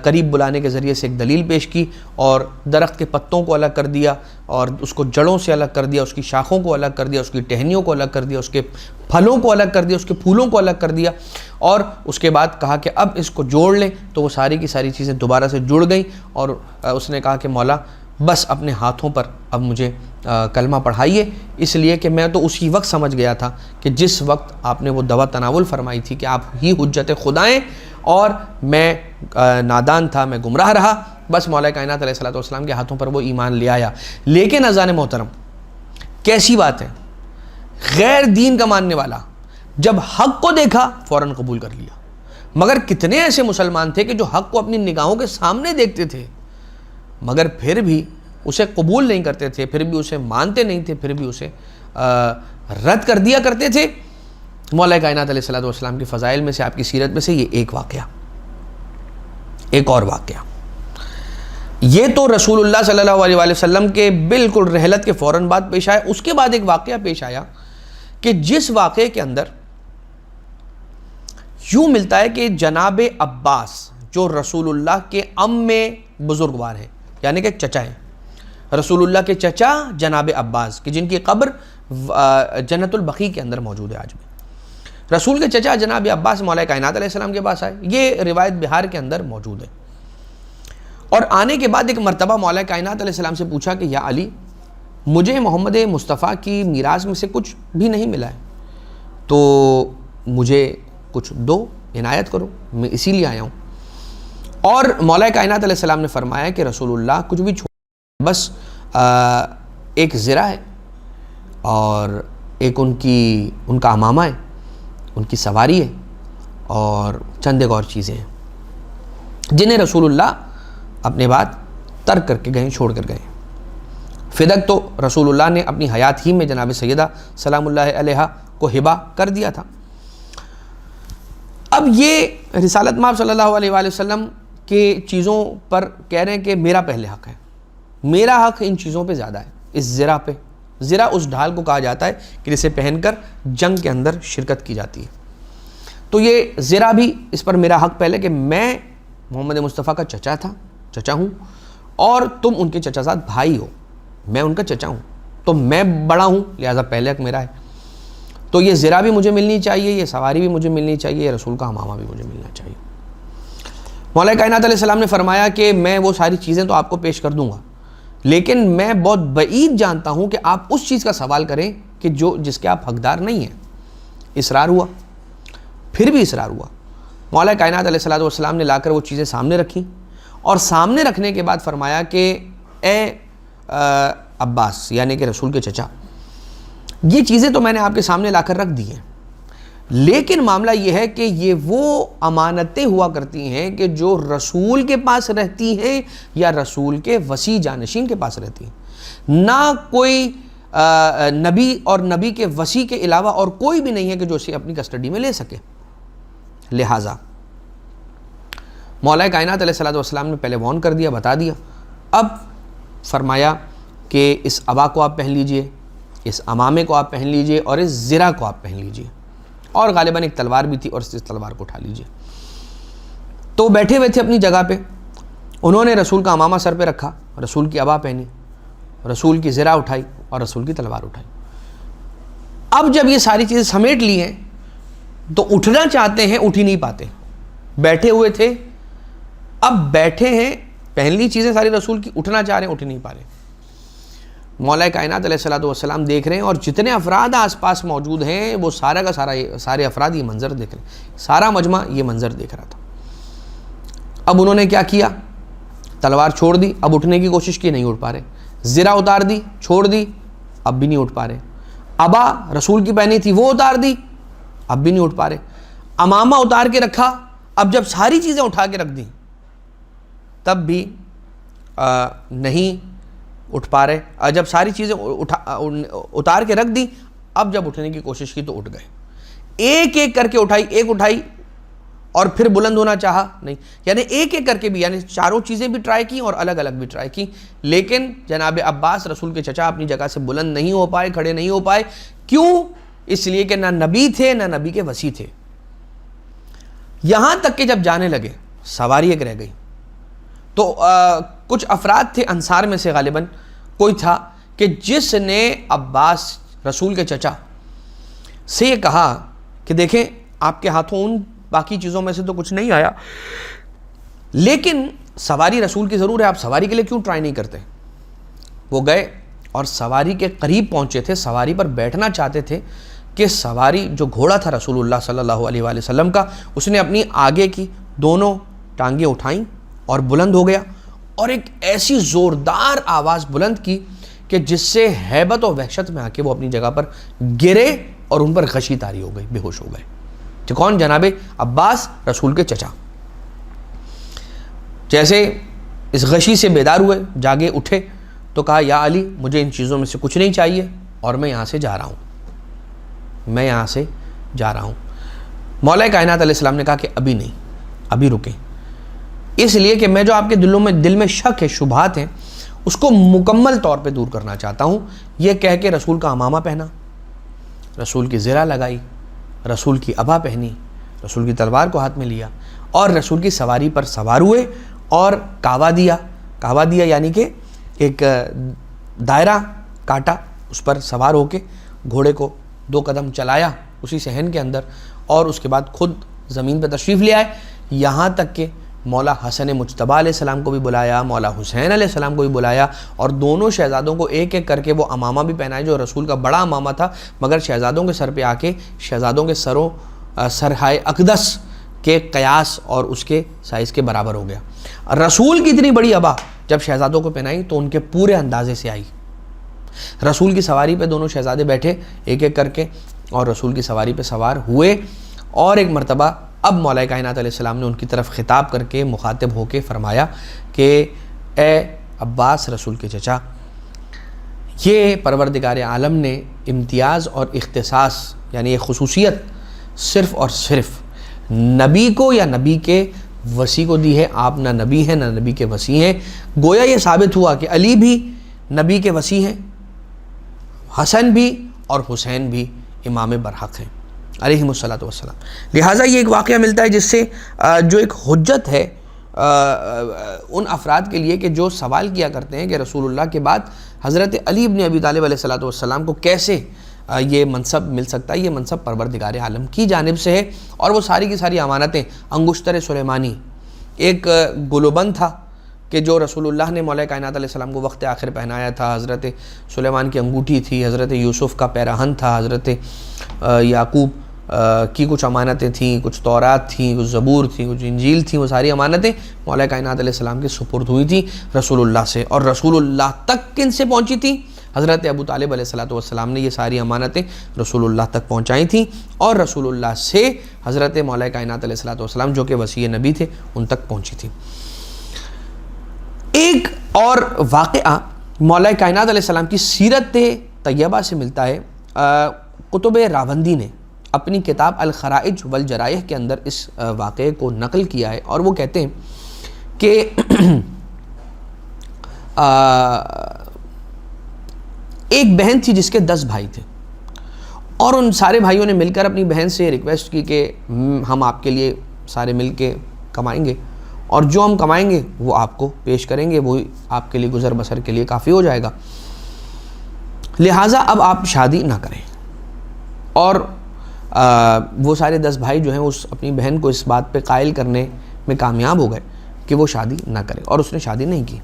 قریب بلانے کے ذریعے سے ایک دلیل پیش کی اور درخت کے پتوں کو الگ کر دیا اور اس کو جڑوں سے الگ کر دیا, اس کی شاخوں کو الگ کر دیا, اس کی ٹہنیوں کو الگ کر دیا, اس کے پھلوں کو الگ کر دیا, اس کے پھولوں کو الگ کر دیا, اور اس کے بعد کہا کہ اب اس کو جوڑ لیں. تو وہ ساری کی ساری چیزیں دوبارہ سے جڑ گئیں اور اس نے کہا کہ مولا بس اپنے ہاتھوں پر اب مجھے کلمہ پڑھائیے, اس لیے کہ میں تو اسی وقت سمجھ گیا تھا کہ جس وقت آپ نے وہ دوا تناول فرمائی تھی کہ آپ ہی حجت خدا ہیں, اور میں نادان تھا, میں گمراہ رہا. بس مولا کائنات علیہ الصلوۃ والسلام کے ہاتھوں پر وہ ایمان لے آیا. لیکن اذان محترم کیسی بات ہے, غیر دین کا ماننے والا جب حق کو دیکھا فوراً قبول کر لیا. مگر کتنے ایسے مسلمان تھے کہ جو حق کو اپنی نگاہوں کے سامنے دیکھتے تھے مگر پھر بھی اسے قبول نہیں کرتے تھے, پھر بھی اسے مانتے نہیں تھے, پھر بھی اسے رد کر دیا کرتے تھے. مولا کائنات علیہ الصلوۃ والسلام کی فضائل میں سے, آپ کی سیرت میں سے یہ ایک واقعہ. ایک اور واقعہ یہ تو رسول اللہ صلی اللہ علیہ وسلم کے بالکل رحلت کے فوراً بعد پیش آیا. اس کے بعد ایک واقعہ پیش آیا کہ جس واقعے کے اندر یوں ملتا ہے کہ جناب عباس جو رسول اللہ کے عم بزرگوار ہیں, یعنی کہ چچا ہیں, رسول اللہ کے چچا جناب عباس کہ جن کی قبر جنت البقیع کے اندر موجود ہے آج بھی. رسول کے چچا جناب عباس مولا کائنات علیہ السلام کے پاس آئے. یہ روایت بہار کے اندر موجود ہے. اور آنے کے بعد ایک مرتبہ مولا کائنات علیہ السلام سے پوچھا کہ یا علی, مجھے محمد مصطفیٰ کی میراث میں سے کچھ بھی نہیں ملا ہے, تو مجھے کچھ دو, عنایت کرو, میں اسی لیے آیا ہوں. اور مولا کائنات علیہ السلام نے فرمایا کہ رسول اللہ کچھ بھی چھوڑ, بس ایک زرہ ہے اور ایک ان کا امامہ ہے, ان کی سواری ہے, اور چند ایک اور چیزیں ہیں جنہیں رسول اللہ اپنے بعد ترک کر کے گئے, چھوڑ کر گئے. فدق تو رسول اللہ نے اپنی حیات ہی میں جناب سیدہ سلام اللہ علیہا کو ہبہ کر دیا تھا. اب یہ رسالت مآب صلی اللہ علیہ وآلہ وسلم کے چیزوں پر کہہ رہے ہیں کہ میرا پہلے حق ہے, میرا حق ان چیزوں پہ زیادہ ہے, اس زرہ پہ. زرہ اس ڈھال کو کہا جاتا ہے کہ جسے پہن کر جنگ کے اندر شرکت کی جاتی ہے. تو یہ زرہ بھی اس پر میرا حق پہلے کہ میں محمد مصطفیٰ کا چچا ہوں, اور تم ان کے چچا زاد بھائی ہو, میں ان کا چچا ہوں, تو میں بڑا ہوں لہٰذا پہلے حق میرا ہے. تو یہ زرہ بھی مجھے ملنی چاہیے, یہ سواری بھی مجھے ملنی چاہیے, یہ رسول کا امامہ بھی مجھے ملنا چاہیے. مولا کائنات علیہ السلام نے فرمایا کہ میں وہ ساری چیزیں تو آپ کو پیش کر دوں گا, لیکن میں بہت بعید جانتا ہوں کہ آپ اس چیز کا سوال کریں کہ جس کے آپ حقدار نہیں ہیں. اصرار ہوا, پھر بھی اصرار ہوا. مولا کائنات علیہ السلام نے لا کر وہ چیزیں سامنے رکھیں, اور سامنے رکھنے کے بعد فرمایا کہ اے عباس یعنی کہ رسول کے چچا, یہ چیزیں تو میں نے آپ کے سامنے لا کر رکھ دی ہیں, لیکن معاملہ یہ ہے کہ یہ وہ امانتیں ہوا کرتی ہیں کہ جو رسول کے پاس رہتی ہیں یا رسول کے وسیع جانشین کے پاس رہتی ہیں. نہ کوئی نبی اور نبی کے وسیع کے علاوہ اور کوئی بھی نہیں ہے کہ جو اسے اپنی کسٹڈی میں لے سکے. لہٰذا مولا کائنات علیہ السلام نے پہلے وارن کر دیا, بتا دیا. اب فرمایا کہ اس عبا کو آپ پہن لیجئے, اس امامے کو آپ پہن لیجئے, اور اس زرہ کو آپ پہن لیجئے, اور غالباً ایک تلوار بھی تھی اور اس تلوار کو اٹھا لیجئے. تو بیٹھے ہوئے تھے اپنی جگہ پہ, انہوں نے رسول کا امامہ سر پہ رکھا, رسول کی عبا پہنی, رسول کی زرہ اٹھائی اور رسول کی تلوار اٹھائی. اب جب یہ ساری چیزیں سمیٹ لی ہیں تو اٹھنا چاہتے ہیں, اٹھ ہی نہیں پاتے. بیٹھے ہوئے تھے, اب بیٹھے ہیں, پہن لی چیزیں ساری رسول کی, اٹھنا چاہ رہے ہیں, اٹھ نہیں پا رہے. مولا کائنات علیہ السلام دیکھ رہے ہیں, اور جتنے افراد آس پاس موجود ہیں وہ سارا کا سارے افراد یہ منظر دیکھ رہے ہیں. سارا مجمع یہ منظر دیکھ رہا تھا. اب انہوں نے کیا کیا, تلوار چھوڑ دی, اب اٹھنے کی کوشش کی, نہیں اٹھ پا رہے. زرہ اتار دی, چھوڑ دی, اب بھی نہیں اٹھ پا رہے. عبا رسول کی پہنی تھی وہ اتار دی, اب بھی نہیں اٹھ پا رہے. امامہ اتار کے رکھا, اب جب ساری چیزیں اٹھا کے رکھ دیں تب بھی نہیں اٹھ پا رہے. جب ساری چیزیں اتار کے رکھ دی, اب جب اٹھنے کی کوشش کی تو اٹھ گئے. ایک ایک کر کے اٹھائی, ایک اٹھائی اور پھر بلند ہونا چاہا, نہیں. یعنی ایک ایک کر کے بھی, یعنی چاروں چیزیں بھی ٹرائی کی اور الگ الگ بھی ٹرائی کی, لیکن جناب عباس رسول کے چچا اپنی جگہ سے بلند نہیں ہو پائے, کھڑے نہیں ہو پائے. کیوں؟ اس لیے کہ نہ نبی تھے نہ نبی کے وسیع تھے. یہاں تک کہ جب جانے لگے, سواری ایک رہ گئی. تو کچھ افراد تھے انصار میں سے, غالباً کوئی تھا کہ جس نے عباس رسول کے چچا سے یہ کہا کہ دیکھیں آپ کے ہاتھوں ان باقی چیزوں میں سے تو کچھ نہیں آیا, لیکن سواری رسول کی ضرور ہے, آپ سواری کے لیے کیوں ٹرائی نہیں کرتے. وہ گئے اور سواری کے قریب پہنچے تھے, سواری پر بیٹھنا چاہتے تھے کہ سواری جو گھوڑا تھا رسول اللہ صلی اللہ علیہ وآلہ وسلم کا, اس نے اپنی آگے کی دونوں ٹانگیں اٹھائیں اور بلند ہو گیا, اور ایک ایسی زوردار آواز بلند کی کہ جس سے ہیبت و وحشت میں آ کے وہ اپنی جگہ پر گرے اور ان پر غشی طاری ہو گئی, بے ہوش ہو گئے. تو کون؟ جناب عباس رسول کے چچا. جیسے اس غشی سے بیدار ہوئے, جاگے, اٹھے تو کہا یا علی مجھے ان چیزوں میں سے کچھ نہیں چاہیے اور میں یہاں سے جا رہا ہوں, میں یہاں سے جا رہا ہوں. مولا کائنات علیہ السلام نے کہا کہ ابھی نہیں, ابھی رکیں, اس لیے کہ میں جو آپ کے دل میں شک ہے, شبہات ہیں, اس کو مکمل طور پہ دور کرنا چاہتا ہوں. یہ کہہ کے رسول کا امامہ پہنا, رسول کی زرہ لگائی, رسول کی عبا پہنی, رسول کی تلوار کو ہاتھ میں لیا اور رسول کی سواری پر سوار ہوئے اور کعوہ دیا یعنی کہ ایک دائرہ کاٹا, اس پر سوار ہو کے گھوڑے کو 2 قدم چلایا اسی صحن کے اندر, اور اس کے بعد خود زمین پہ تشریف لے آئے. یہاں تک کہ مولا حسن مجتبیٰ علیہ السلام کو بھی بلایا, مولا حسین علیہ السلام کو بھی بلایا, اور دونوں شہزادوں کو ایک ایک کر کے وہ امامہ بھی پہنائے جو رسول کا بڑا امامہ تھا, مگر شہزادوں کے سر پہ آ کے شہزادوں کے سرہائے اقدس کے قیاس اور اس کے سائز کے برابر ہو گیا. رسول کی اتنی بڑی عبا جب شہزادوں کو پہنائی تو ان کے پورے اندازے سے آئی. رسول کی سواری پہ دونوں شہزادے بیٹھے ایک ایک کر کے, اور رسول کی سواری پہ سوار ہوئے, اور ایک مرتبہ اب مولا کائنات علیہ السلام نے ان کی طرف خطاب کر کے مخاطب ہو کے فرمایا کہ اے عباس رسول کے چچا, یہ پروردگار عالم نے امتیاز اور اختصاص یعنی یہ خصوصیت صرف اور صرف نبی کو یا نبی کے وسیع کو دی ہے. آپ نہ نبی ہیں نہ نبی کے وسیع ہیں. گویا یہ ثابت ہوا کہ علی بھی نبی کے وسیع ہیں, حسن بھی اور حسین بھی امام برحق ہیں علیہم الصلاۃ والسلام. لہٰذا یہ ایک واقعہ ملتا ہے جس سے جو ایک حجت ہے ان افراد کے لیے کہ جو سوال کیا کرتے ہیں کہ رسول اللہ کے بعد حضرت علی ابن ابی طالب علیہ السلام کو کیسے یہ منصب مل سکتا ہے؟ یہ منصب پروردگار عالم کی جانب سے ہے، اور وہ ساری کی ساری امانتیں انگشتر سلیمانی، ایک گلوبند تھا کہ جو رسول اللہ نے مولا کائنات علیہ السلام کو وقت آخر پہنایا تھا، حضرت سلیمان کی انگوٹھی تھی، حضرت یوسف کا پیراہن تھا، حضرت یعقوب کی کچھ امانتیں تھیں، کچھ تورات تھیں، کچھ زبور تھیں، کچھ انجیل تھیں، وہ ساری امانتیں مولا کائنات علیہ السلام کے سپرد ہوئی تھیں رسول اللہ سے، اور رسول اللہ تک کن سے پہنچی تھیں؟ حضرت ابو طالب علیہ السلام نے یہ ساری امانتیں رسول اللہ تک پہنچائی تھیں، اور رسول اللہ سے حضرت مولا کائنات علیہ السلام جو کہ وصی نبی تھے ان تک پہنچی تھیں۔ ایک اور واقعہ مولا کائنات علیہ السلام کی سیرت طیبہ سے ملتا ہے۔ قطب راوندی نے اپنی کتاب الخرائج والجرائح کے اندر اس واقعے کو نقل کیا ہے، اور وہ کہتے ہیں کہ ایک بہن تھی جس کے 10 بھائی تھے، اور ان سارے بھائیوں نے مل کر اپنی بہن سے ریکویسٹ کی کہ ہم آپ کے لیے سارے مل کے کمائیں گے، اور جو ہم کمائیں گے وہ آپ کو پیش کریں گے، وہی آپ کے لیے گزر بسر کے لیے کافی ہو جائے گا، لہٰذا اب آپ شادی نہ کریں۔ اور وہ سارے 10 بھائی جو ہیں اس اپنی بہن کو اس بات پہ قائل کرنے میں کامیاب ہو گئے کہ وہ شادی نہ کرے، اور اس نے شادی نہیں کی۔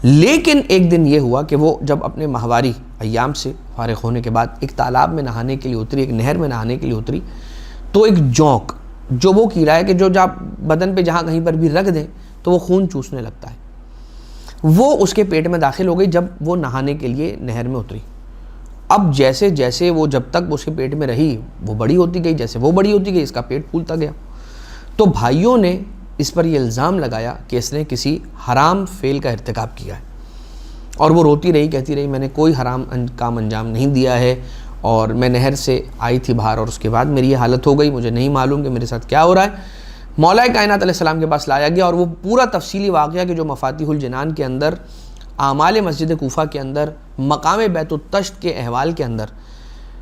لیکن ایک دن یہ ہوا کہ وہ جب اپنے ماہواری ایام سے فارغ ہونے کے بعد ایک تالاب میں نہانے کے لیے اتری، ایک نہر میں نہانے کے لیے اتری، تو ایک جونک، جو وہ کیڑا ہے کہ جو جب بدن پہ جہاں کہیں پر بھی رکھ دیں تو وہ خون چوسنے لگتا ہے، وہ اس کے پیٹ میں داخل ہو گئی جب وہ نہانے کے لیے نہر میں اتری۔ اب جیسے جیسے وہ جب تک اس کے پیٹ میں رہی وہ بڑی ہوتی گئی، جیسے وہ بڑی ہوتی گئی اس کا پیٹ پھولتا گیا، تو بھائیوں نے اس پر یہ الزام لگایا کہ اس نے کسی حرام فعل کا ارتکاب کیا ہے، اور وہ روتی رہی، کہتی رہی میں نے کوئی حرام کام انجام نہیں دیا ہے، اور میں نہر سے آئی تھی باہر اور اس کے بعد میری یہ حالت ہو گئی، مجھے نہیں معلوم کہ میرے ساتھ کیا ہو رہا ہے۔ مولا کائنات علیہ السلام کے پاس لایا گیا، اور وہ پورا تفصیلی واقعہ کہ جو مفاتیح الجنان کے اندر، اعمال مسجد کوفہ کے اندر، مقام بیت التشت کے احوال کے اندر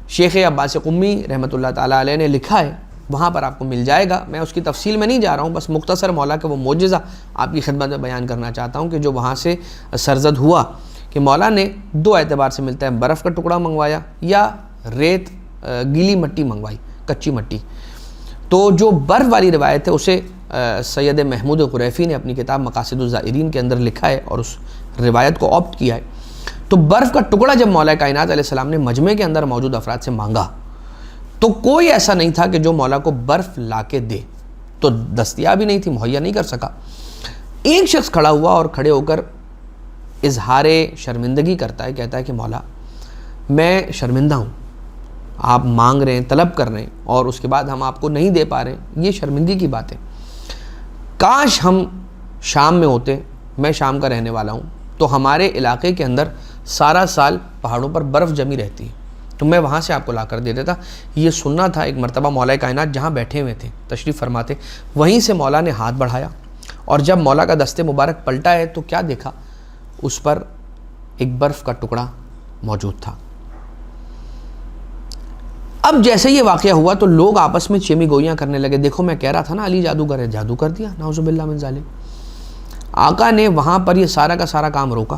شیخ عباس قمی رحمۃ اللہ تعالیٰ علیہ نے لکھا ہے، وہاں پر آپ کو مل جائے گا۔ میں اس کی تفصیل میں نہیں جا رہا ہوں، بس مختصر مولا کا وہ معجزہ آپ کی خدمت میں بیان کرنا چاہتا ہوں کہ جو وہاں سے سرزد ہوا کہ مولا نے 2 اعتبار سے ملتا ہے، برف کا ٹکڑا منگوایا یا ریت گیلی مٹی منگوائی، کچی مٹی۔ تو جو برف والی روایت ہے اسے سید محمود قریفی نے اپنی کتاب مقاصد الزائرین کے اندر لکھا ہے اور اس روایت کو آپٹ کیا ہے۔ تو برف کا ٹکڑا جب مولا کائنات علیہ السلام نے مجمع کے اندر موجود افراد سے مانگا تو کوئی ایسا نہیں تھا کہ جو مولا کو برف لا کے دے، تو دستیاب ہی نہیں تھی، مہیا نہیں کر سکا۔ ایک شخص کھڑا ہوا اور کھڑے ہو کر اظہار شرمندگی کرتا ہے، کہتا ہے کہ مولا میں شرمندہ ہوں، آپ مانگ رہے ہیں، طلب کر رہے ہیں، اور اس کے بعد ہم آپ کو نہیں دے پا رہے ہیں، یہ شرمندگی کی بات ہے۔ کاش ہم شام میں ہوتے، میں شام کا رہنے والا ہوں، تو ہمارے علاقے کے اندر سارا سال پہاڑوں پر برف جمی رہتی ہے، تو میں وہاں سے آپ کو لا کر دے دیتا۔ یہ سننا تھا۔ ایک مرتبہ مولا کائنات جہاں بیٹھے ہوئے تھے، تشریف فرماتے، وہیں سے مولا نے ہاتھ بڑھایا، اور جب مولا کا دست مبارک پلٹا ہے تو کیا دیکھا؟ اس پر ایک برف کا ٹکڑا موجود تھا۔ اب جیسے یہ واقعہ ہوا تو لوگ آپس میں چیمی گوئیاں کرنے لگے، دیکھو میں کہہ رہا تھا نا علی جادوگر ہے، جادو کر دیا، نعوذ باللہ من ذالک۔ آقا نے وہاں پر یہ سارا کا سارا کام روکا،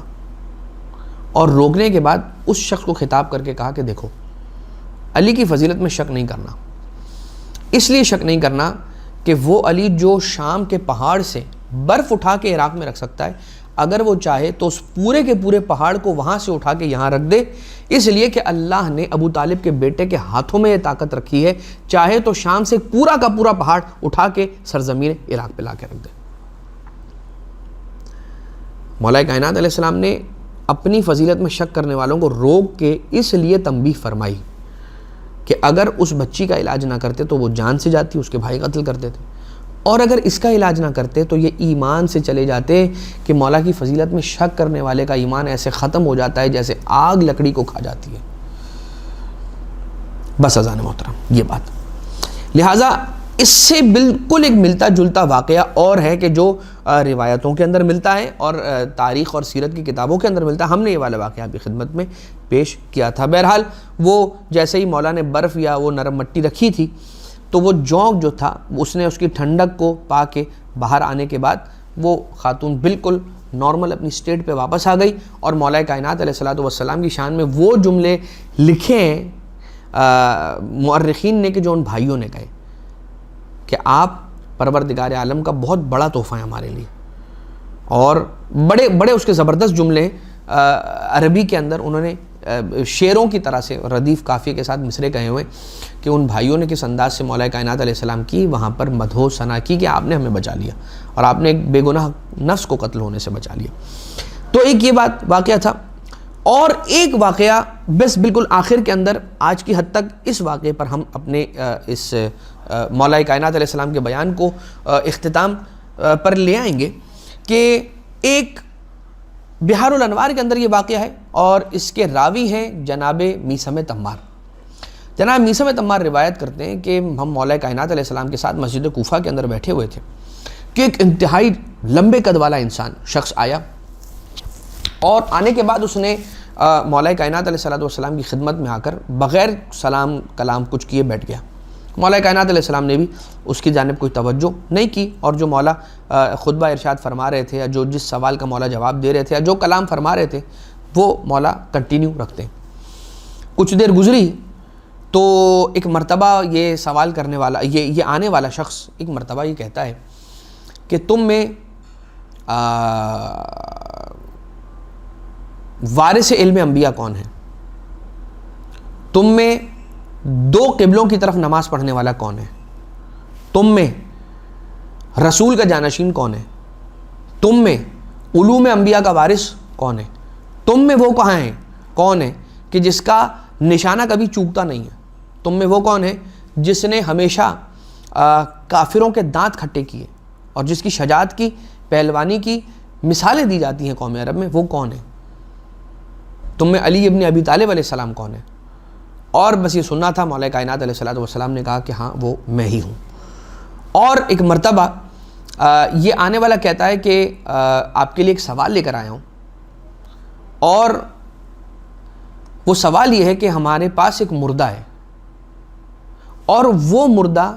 اور روکنے کے بعد اس شخص کو خطاب کر کے کہا کہ دیکھو علی کی فضیلت میں شک نہیں کرنا، اس لیے شک نہیں کرنا کہ وہ علی جو شام کے پہاڑ سے برف اٹھا کے عراق میں رکھ سکتا ہے، اگر وہ چاہے تو اس پورے کے پورے پہاڑ کو وہاں سے اٹھا کے یہاں رکھ دے، اس لیے کہ اللہ نے ابو طالب کے بیٹے کے ہاتھوں میں یہ طاقت رکھی ہے، چاہے تو شام سے پورا کا پورا پہاڑ اٹھا کے سرزمین عراق پہ لا کے رکھ دے۔ مولا کائنات علیہ السلام نے اپنی فضیلت میں شک کرنے والوں کو روک کے اس لیے تنبیہ فرمائی کہ اگر اس بچی کا علاج نہ کرتے تو وہ جان سے جاتی، اس کے بھائی قتل کرتے تھے، اور اگر اس کا علاج نہ کرتے تو یہ ایمان سے چلے جاتے کہ مولا کی فضیلت میں شک کرنے والے کا ایمان ایسے ختم ہو جاتا ہے جیسے آگ لکڑی کو کھا جاتی ہے۔ بس اذان محترم یہ بات، لہٰذا اس سے بالکل ایک ملتا جلتا واقعہ اور ہے کہ جو روایتوں کے اندر ملتا ہے اور تاریخ اور سیرت کی کتابوں کے اندر ملتا ہے، ہم نے یہ والا واقعہ آپ کی خدمت میں پیش کیا تھا۔ بہرحال وہ جیسے ہی مولا نے برف یا وہ نرم مٹی رکھی تھی تو وہ جونک جو تھا اس نے اس کی ٹھنڈک کو پا کے باہر آنے کے بعد وہ خاتون بالکل نارمل اپنی اسٹیٹ پہ واپس آ گئی اور مولا کائنات علیہ الصلوۃ والسلام کی شان میں وہ جملے لکھے ہیں مؤرخین نے کہ جو ان بھائیوں نے کہے کہ آپ پروردگار عالم کا بہت بڑا تحفہ ہے ہمارے لیے. اور بڑے بڑے اس کے زبردست جملے عربی کے اندر انہوں نے شعروں کی طرح سے ردیف قافیے کے ساتھ مصرے کہے ہوئے کہ ان بھائیوں نے کس انداز سے مولا کائنات علیہ السلام کی وہاں پر مدح و ثنا کی کہ آپ نے ہمیں بچا لیا اور آپ نے ایک بے گناہ نفس کو قتل ہونے سے بچا لیا. تو ایک یہ بات واقعہ تھا. اور ایک واقعہ بس بالکل آخر کے اندر آج کی حد تک اس واقعے پر ہم اپنے اس مولا کائنات علیہ السلام کے بیان کو اختتام پر لے آئیں گے کہ ایک بحار الانوار کے اندر یہ واقعہ ہے اور اس کے راوی ہیں جناب میثم تمار. جناب میثم تمار روایت کرتے ہیں کہ ہم مولا کائنات علیہ السلام کے ساتھ مسجد کوفہ کے اندر بیٹھے ہوئے تھے کہ ایک انتہائی لمبے قد والا انسان شخص آیا اور آنے کے بعد اس نے مولا کائنات علیہ السلام کی خدمت میں آ کر بغیر سلام کلام کچھ کیے بیٹھ گیا. مولا کائنات علیہ السلام نے بھی اس کی جانب کوئی توجہ نہیں کی اور جو مولا خطبہ ارشاد فرما رہے تھے یا جو جس سوال کا مولا جواب دے رہے تھے یا جو کلام فرما رہے تھے وہ مولا کنٹینیو رکھتے ہیں. کچھ دیر گزری تو ایک مرتبہ یہ سوال کرنے والا یہ آنے والا شخص ایک مرتبہ یہ کہتا ہے کہ تم میں وارث علم انبیاء کون ہے؟ تم میں دو قبلوں کی طرف نماز پڑھنے والا کون ہے؟ تم میں رسول کا جانشین کون ہے؟ تم میں علوم انبیاء کا وارث کون ہے؟ تم میں وہ کہاں ہیں کون ہے کہ جس کا نشانہ کبھی چوکتا نہیں ہے؟ تم میں وہ کون ہے جس نے ہمیشہ کافروں کے دانت کھٹے کیے اور جس کی شجاعت کی پہلوانی کی مثالیں دی جاتی ہیں قوم عرب میں؟ وہ کون ہے؟ تم میں علی ابن ابی طالب علیہ السلام کون ہے؟ اور بس یہ سننا تھا. مولا کائنات علیہ السلام نے کہا کہ ہاں وہ میں ہی ہوں. اور ایک مرتبہ یہ آنے والا کہتا ہے کہ آپ کے لیے ایک سوال لے کر آیا ہوں اور وہ سوال یہ ہے کہ ہمارے پاس ایک مردہ ہے اور وہ مردہ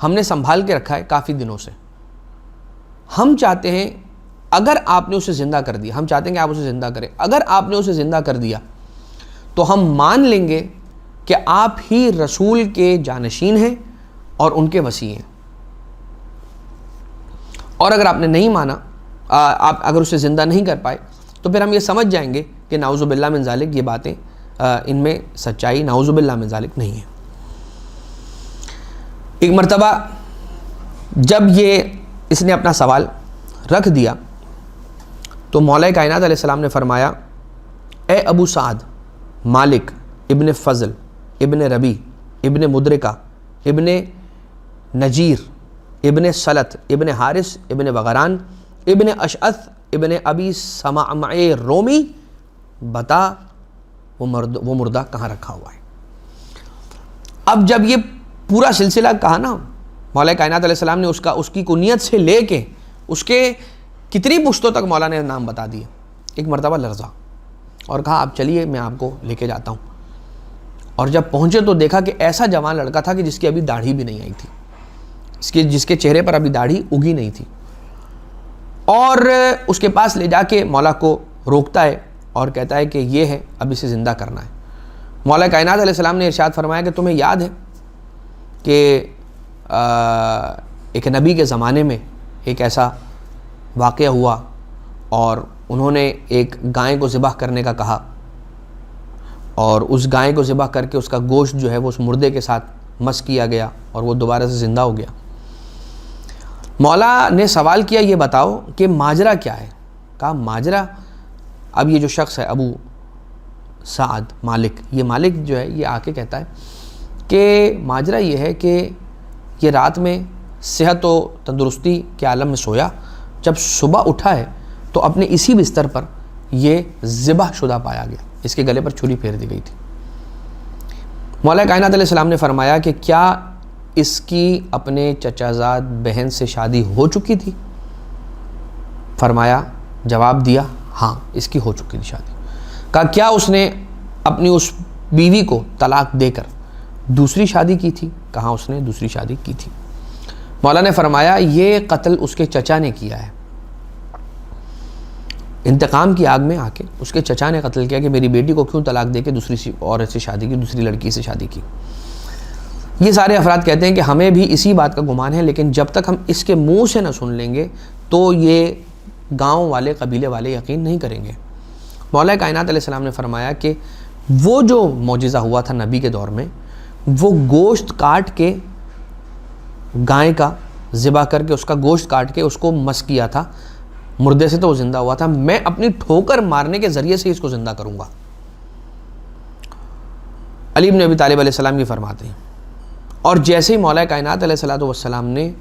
ہم نے سنبھال کے رکھا ہے کافی دنوں سے. ہم چاہتے ہیں اگر آپ نے اسے زندہ کر دیا, ہم چاہتے ہیں کہ آپ اسے زندہ کریں, اگر آپ نے اسے زندہ کر دیا تو ہم مان لیں گے کہ آپ ہی رسول کے جانشین ہیں اور ان کے وصی ہیں. اور اگر آپ نے نہیں مانا, آپ اگر اسے زندہ نہیں کر پائے تو پھر ہم یہ سمجھ جائیں گے کہ نعوذ باللہ من ذالک یہ باتیں ان میں سچائی نعوذ باللہ من ذالک نہیں ہے. ایک مرتبہ جب اس نے اپنا سوال رکھ دیا تو مولا کائنات علیہ السلام نے فرمایا, اے ابو سعد مالک ابن فضل ابن ربی ابن مدرکہ ابن نجیر ابن سلط ابن حارث ابن وغران ابن اشعث ابن ابی سمعمع رومی, بتا وہ مردہ کہاں رکھا ہوا ہے. اب جب یہ پورا سلسلہ کہا نا مولا کائنات علیہ السلام نے اس کی کنیت سے لے کے اس کے کتنی پشتوں تک مولا نے نام بتا دیے. ایک مرتبہ لرزا اور کہا آپ چلیے میں آپ کو لے کے جاتا ہوں. اور جب پہنچے تو دیکھا کہ ایسا جوان لڑکا تھا کہ جس کی ابھی داڑھی بھی نہیں آئی تھی, جس کے چہرے پر ابھی داڑھی اگی نہیں تھی. اور اس کے پاس لے جا کے مولا کو روکتا ہے اور کہتا ہے کہ یہ ہے, اب اسے زندہ کرنا ہے. مولا کائنات علیہ السلام نے ارشاد فرمایا کہ تمہیں یاد ہے کہ ایک نبی کے زمانے میں ایک ایسا واقعہ ہوا اور انہوں نے ایک گائے کو ذبح کرنے کا کہا اور اس گائے کو ذبح کر کے اس کا گوشت جو ہے وہ اس مردے کے ساتھ مس کیا گیا اور وہ دوبارہ سے زندہ ہو گیا. مولا نے سوال کیا یہ بتاؤ کہ ماجرا کیا ہے؟ کہا ماجرا, اب یہ جو شخص ہے ابو سعد مالک, یہ مالک جو ہے یہ آ کے کہتا ہے کہ ماجرا یہ ہے کہ یہ رات میں صحت و تندرستی کے عالم میں سویا, جب صبح اٹھا ہے تو اپنے اسی بستر پر یہ ذبح شدہ پایا گیا, اس کے گلے پر چھری پھیر دی گئی تھی. مولا کائنات علیہ السلام نے فرمایا کہ کیا اس کی اپنے چچا زاد بہن سے شادی ہو چکی تھی؟ فرمایا, جواب دیا ہاں اس کی ہو چکی تھی شادی. کہا کیا اس نے اپنی اس بیوی کو طلاق دے کر دوسری شادی کی تھی؟ کہا اس نے دوسری شادی کی تھی. مولا نے فرمایا یہ قتل اس کے چچا نے کیا ہے. انتقام کی آگ میں آ کے اس کے چچا نے قتل کیا کہ میری بیٹی کو کیوں طلاق دے کے دوسری عورت سے شادی کی، دوسری لڑکی سے شادی کی۔ یہ سارے افراد کہتے ہیں کہ ہمیں بھی اسی بات کا گمان ہے، لیکن جب تک ہم اس کے منہ سے نہ سن لیں گے تو یہ گاؤں والے، قبیلے والے یقین نہیں کریں گے۔ مولا کائنات علیہ السلام نے فرمایا کہ وہ جو معجزہ ہوا تھا نبی کے دور میں، وہ گوشت کاٹ کے، گائے کا ذبح کر کے اس کا گوشت کاٹ کے اس کو مس کیا تھا، مردے سے تو وہ زندہ ہوا تھا، میں اپنی ٹھوکر مارنے کے ذریعے سے اس کو زندہ کروں گا۔ علی بن ابی طالب علیہ السلام یہ فرماتے ہیں، اور جیسے ہی مولا کائنات علیہ السلام نے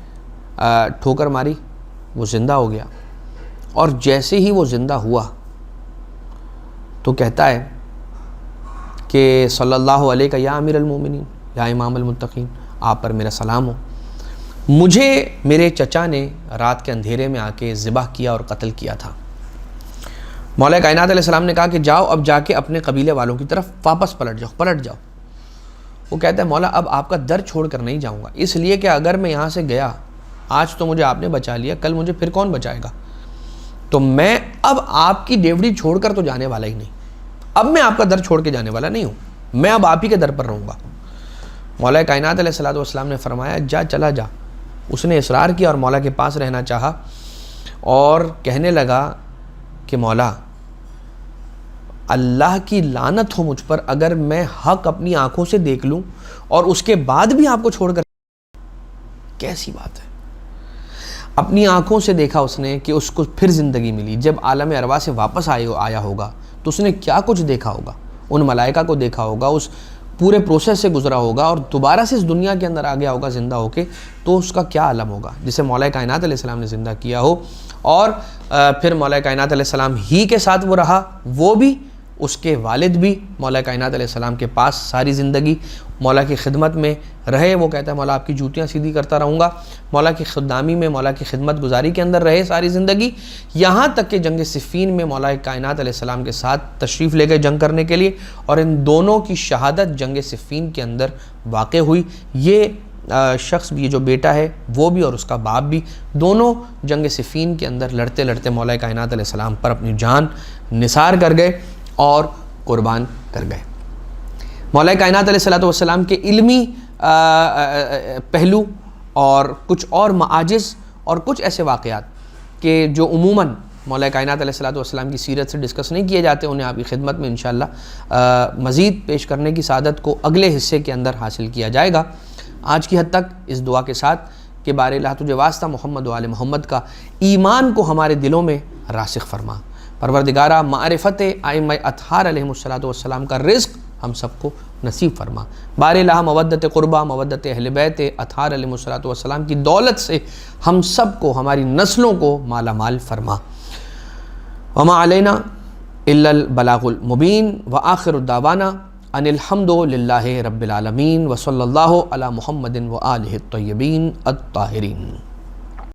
ٹھوکر ماری، وہ زندہ ہو گیا، اور جیسے ہی وہ زندہ ہوا تو کہتا ہے کہ صلی اللہ علیہ یا امیر المومنین یا امام المتقین، آپ پر میرا سلام ہو، مجھے میرے چچا نے رات کے اندھیرے میں آ کے ذبح کیا اور قتل کیا تھا۔ مولا کائنات علیہ السلام نے کہا کہ جاؤ، اب جا کے اپنے قبیلے والوں کی طرف واپس پلٹ جاؤ۔ وہ کہتا ہے مولا اب آپ کا در چھوڑ کر نہیں جاؤں گا، اس لیے کہ اگر میں یہاں سے گیا، آج تو مجھے آپ نے بچا لیا، کل مجھے پھر کون بچائے گا؟ تو میں اب آپ کی ڈیوڑی چھوڑ کر تو جانے والا ہی نہیں، اب میں آپ کا در چھوڑ کے جانے والا نہیں ہوں، میں اب آپ ہی کے در پر رہوں گا۔ مولا کائنات علیہ السلام نے فرمایا جا، چلا جا۔ اس نے اصرار کیا اور مولا کے پاس رہنا چاہا اور کہنے لگا کہ مولا اللہ کی لعنت ہو مجھ پر اگر میں حق اپنی آنکھوں سے دیکھ لوں اور اس کے بعد بھی آپ کو چھوڑ کر، کیسی بات ہے۔ اپنی آنکھوں سے دیکھا اس نے کہ اس کو پھر زندگی ملی، جب عالم ارواح سے واپس آیا ہوگا تو اس نے کیا کچھ دیکھا ہوگا، ان ملائکہ کو دیکھا ہوگا، اس پورے پروسیس سے گزرا ہوگا اور دوبارہ سے اس دنیا کے اندر آ گیا ہوگا زندہ ہو کے، تو اس کا کیا عالم ہوگا جسے مولا کائنات علیہ السلام نے زندہ کیا ہو، اور پھر مولا کائنات علیہ السلام ہی کے ساتھ وہ رہا، وہ بھی، اس کے والد بھی مولا کائنات علیہ السلام کے پاس ساری زندگی مولا کی خدمت میں رہے۔ وہ کہتا ہے مولا آپ کی جوتیاں سیدھی کرتا رہوں گا، مولا کی خدامی میں، مولا کی خدمت گزاری کے اندر رہے ساری زندگی، یہاں تک کہ جنگ صفین میں مولا کائنات علیہ السلام کے ساتھ تشریف لے گئے جنگ کرنے کے لیے، اور ان دونوں کی شہادت جنگ صفین کے اندر واقع ہوئی۔ یہ شخص بھی، یہ جو بیٹا ہے وہ بھی اور اس کا باپ بھی، دونوں جنگ صفین کے اندر لڑتے لڑتے مولا کائنات علیہ السلام پر اپنی جان نثار کر گئے اور قربان کر گئے۔ مولا کائنات علیہ السلام کے علمی پہلو اور کچھ اور معاجز اور کچھ ایسے واقعات کہ جو عموماً مولا کائنات علیہ السلام کی سیرت سے ڈسکس نہیں کیے جاتے، انہیں آپ کی خدمت میں انشاءاللہ مزید پیش کرنے کی سعادت کو اگلے حصے کے اندر حاصل کیا جائے گا۔ آج کی حد تک اس دعا کے ساتھ کہ بار الہ تجھے واسطہ محمد و آل محمد کا ایمان کو ہمارے دلوں میں راسخ فرما، پروردگارہ معرفت ائمہ اطہار علیہ السلام کا رزق ہم سب کو نصیب فرما، بار الہ مودت قربہ، مودت اہل بیت اطہار علیہ السلام کی دولت سے ہم سب کو، ہماری نسلوں کو مالا مال فرما۔ وما علینا الا البلاغ المبین، وآخر دعوانا ان الحمد للہ رب العالمین، وصلی اللہ علی محمد وآلہ الطیبین الطاہرین۔